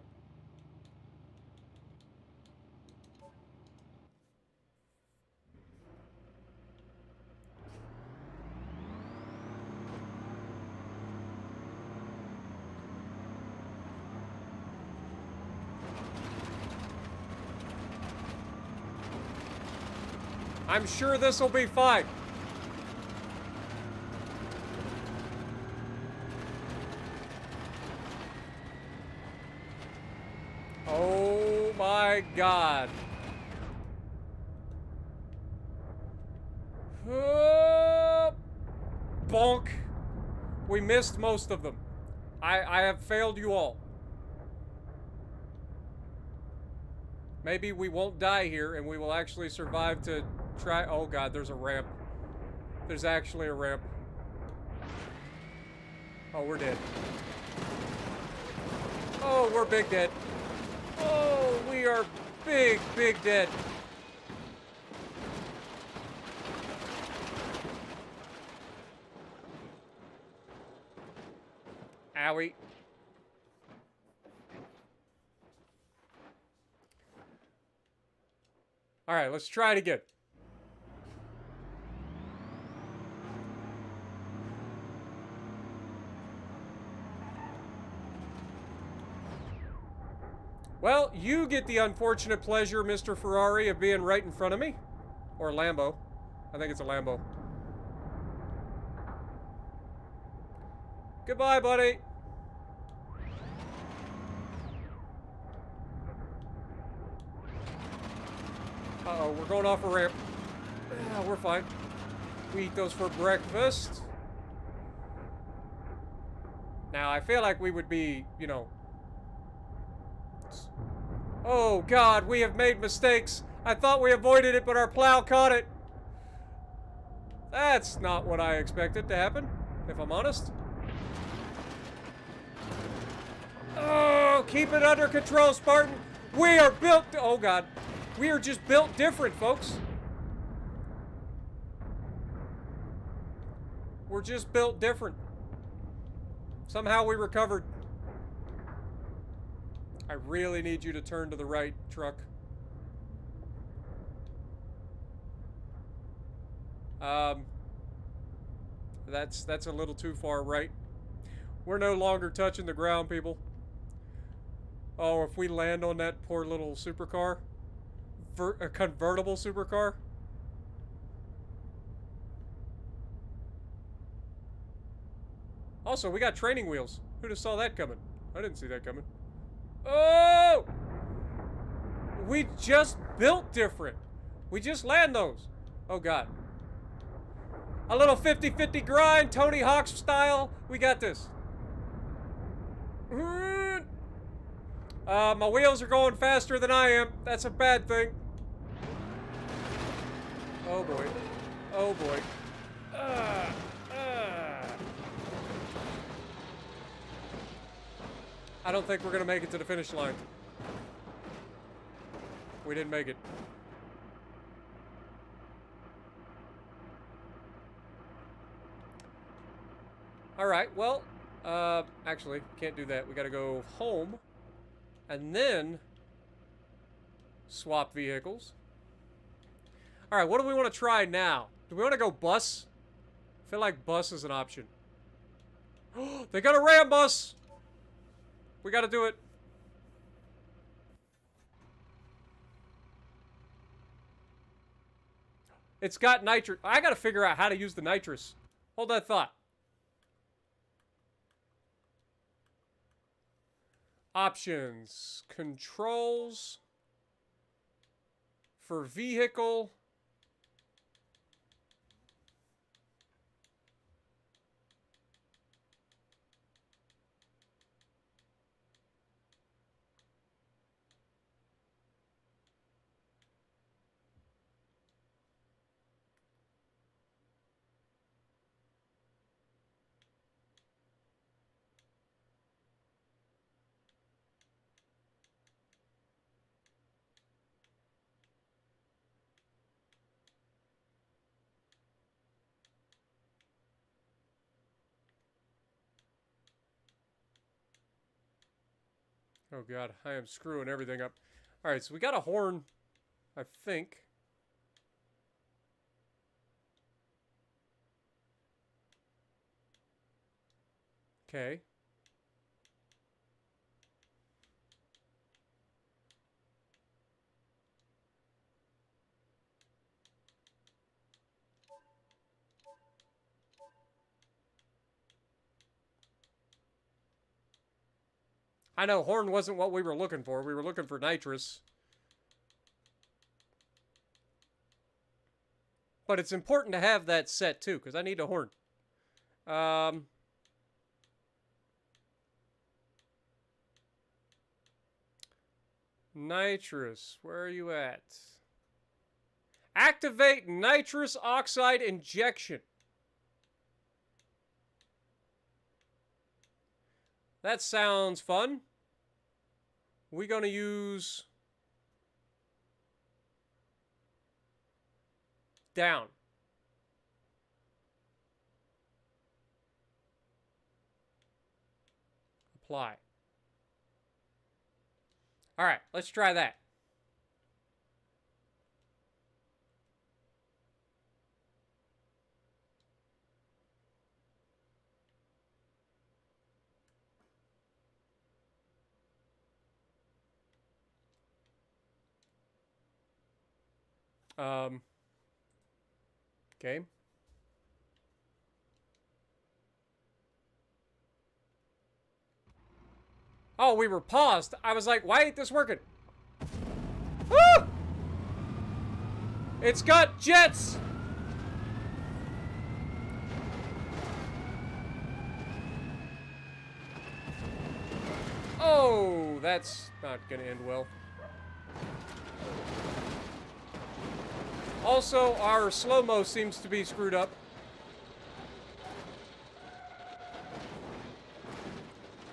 I'm sure this will be fine. Oh my God. Bonk. We missed most of them. I have failed you all. Maybe we won't die here and we will actually survive to try. Oh God, there's a ramp. There's actually a ramp. Oh, we're dead. Oh, we're big dead. Oh, we are big, big dead. Owie. All right, let's try it again. Well, you get the unfortunate pleasure, Mr. Ferrari, of being right in front of me. Or Lambo. I think it's a Lambo. Goodbye, buddy. Uh-oh, we're going off a ramp. We're fine. We eat those for breakfast. Now, I feel like we would be, you know... Oh, God, we have made mistakes. I thought we avoided it, but our plow caught it. That's not what I expected to happen, if I'm honest. Oh, keep it under control, Spartan. We are built... Oh, God. We are just built different, folks. We're just built different. Somehow we recovered. I really need you to turn to the right, truck. That's a little too far right. We're no longer touching the ground, people. Oh, if we land on that poor little supercar, a convertible supercar. Also, we got training wheels. Who'd have saw that coming? I didn't see that coming. Oh! We just built different. We just land those. Oh, God. A little 50-50 grind, Tony Hawk style. We got this. My wheels are going faster than I am. That's a bad thing. Oh, boy. Oh, boy. I don't think we're going to make it to the finish line. We didn't make it. Alright, well, actually, can't do that. We gotta go home, and then swap vehicles. Alright, what do we want to try now? Do we want to go bus? I feel like bus is an option. They got a ram bus! We gotta do it. It's got nitrous. I gotta figure out how to use the nitrous. Hold that thought. Options. Controls. For vehicle. Oh god, I am screwing everything up. Alright, so we got a horn, I think. Okay. I know horn wasn't what we were looking for. We were looking for nitrous. But it's important to have that set too, because I need a horn. Nitrous, where are you at? Activate nitrous oxide injection. That sounds fun. We're going to use down. Apply. All right, let's try that. Okay. Oh, we were paused. I was like, why ain't this working? Woo! It's got jets! Oh, that's not gonna end well. Also, our slow-mo seems to be screwed up.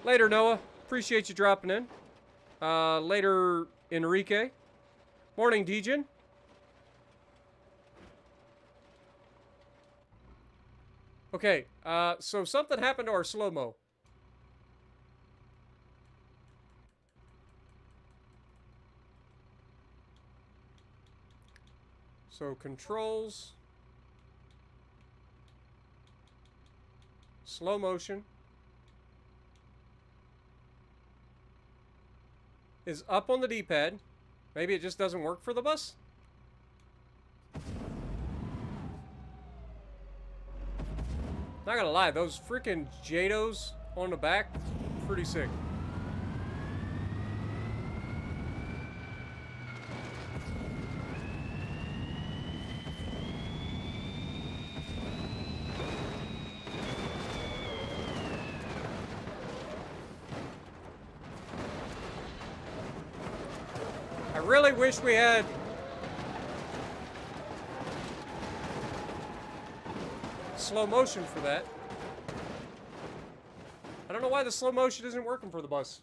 Later, Noah. Appreciate you dropping in. Later, Enrique. Morning, Dejin. Okay, so something happened to our slow-mo. So, controls. Slow motion. Is up on the D-pad. Maybe it just doesn't work for the bus? Not gonna lie, those freaking JADOs on the back, pretty sick. I really wish we had slow motion for that. I don't know why the slow motion isn't working for the bus.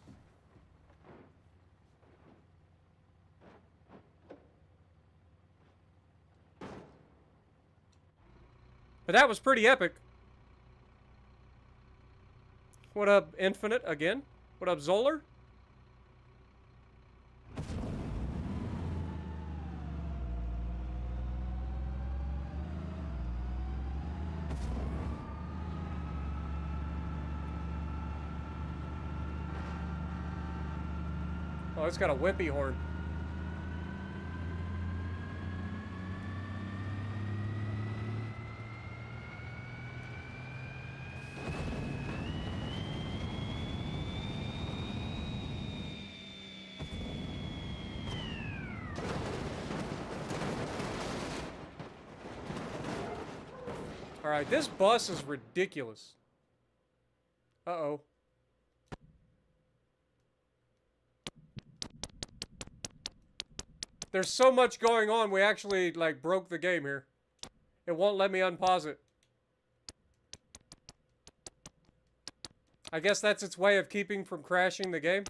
But that was pretty epic. What up, Infinite, again? What up, Zoller? Oh, it's got a wimpy horn. Alright, this bus is ridiculous. Uh-oh. There's so much going on, we actually, like, broke the game here. It won't let me unpause it. I guess that's its way of keeping from crashing the game.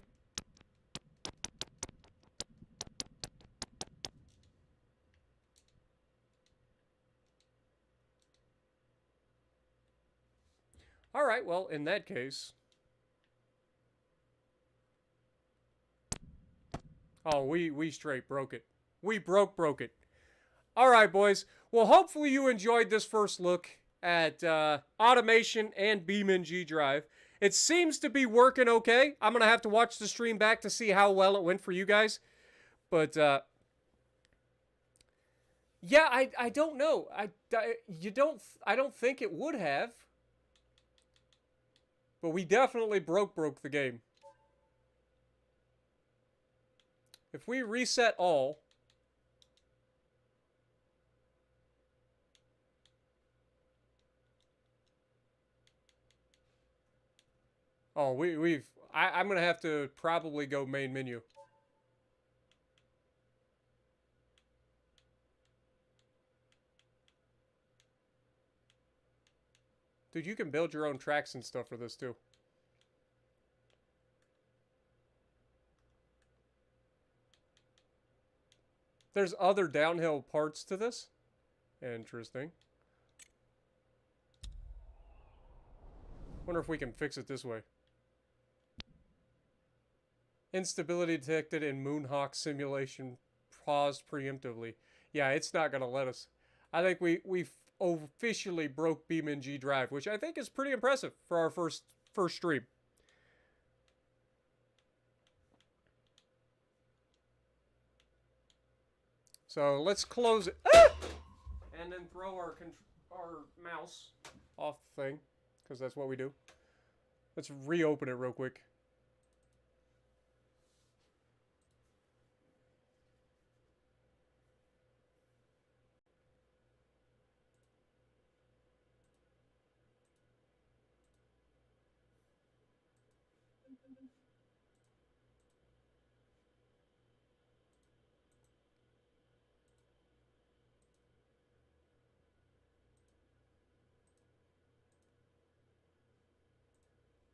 Alright, well, in that case... Oh, we straight broke it. We broke it. Alright, boys. Well, hopefully you enjoyed this first look at automation and BeamNG.drive. It seems to be working okay. I'm going to have to watch the stream back to see how well it went for you guys. But, yeah, I don't know. I don't think it would have. But we definitely broke the game. If we reset all... Oh, I'm going to have to probably go main menu. Dude, you can build your own tracks and stuff for this too. There's other downhill parts to this. Interesting. Wonder if we can fix it this way. Instability detected in Moonhawk simulation paused preemptively. Yeah, it's not going to let us. I think we officially broke BeamNG.drive, which I think is pretty impressive for our first stream. So let's close it. Ah! And then throw our mouse off the thing, because that's what we do. Let's reopen it real quick.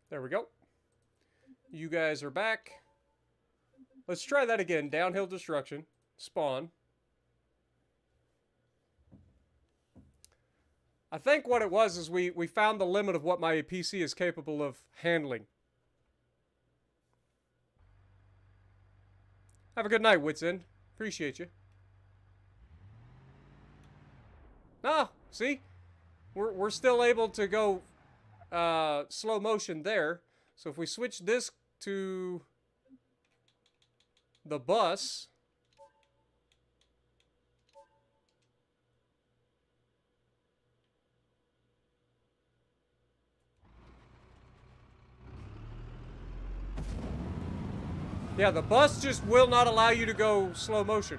There we go. You guys are back. Let's try that again. Downhill destruction. Spawn. I think what it was is we found the limit of what my PC is capable of handling. Have a good night, Wits End. Appreciate you. Ah, see? We're still able to go slow motion there. So if we switch this to the bus, yeah, the bus just will not allow you to go slow motion.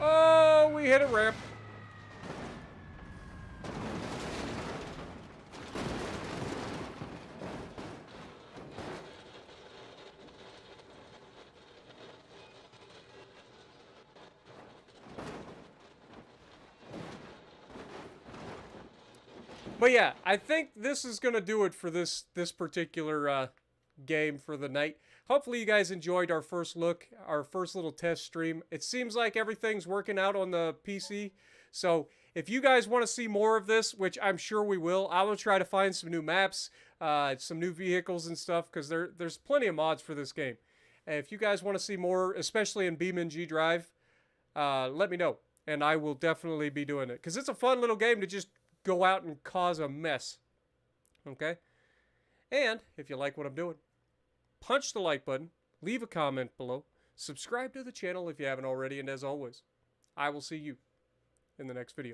Oh, we hit a ramp. But yeah, I think this is going to do it for this particular game for the night. Hopefully you guys enjoyed our first look, our first little test stream. It seems like everything's working out on the PC. So if you guys want to see more of this, which I'm sure we will, I will try to find some new maps, some new vehicles and stuff, because there's plenty of mods for this game. And if you guys want to see more, especially in BeamNG.drive, let me know. And I will definitely be doing it. Because it's a fun little game to just go out and cause a mess. Okay? And if you like what I'm doing, punch the like button, leave a comment below, subscribe to the channel if you haven't already, and as always, I will see you in the next video.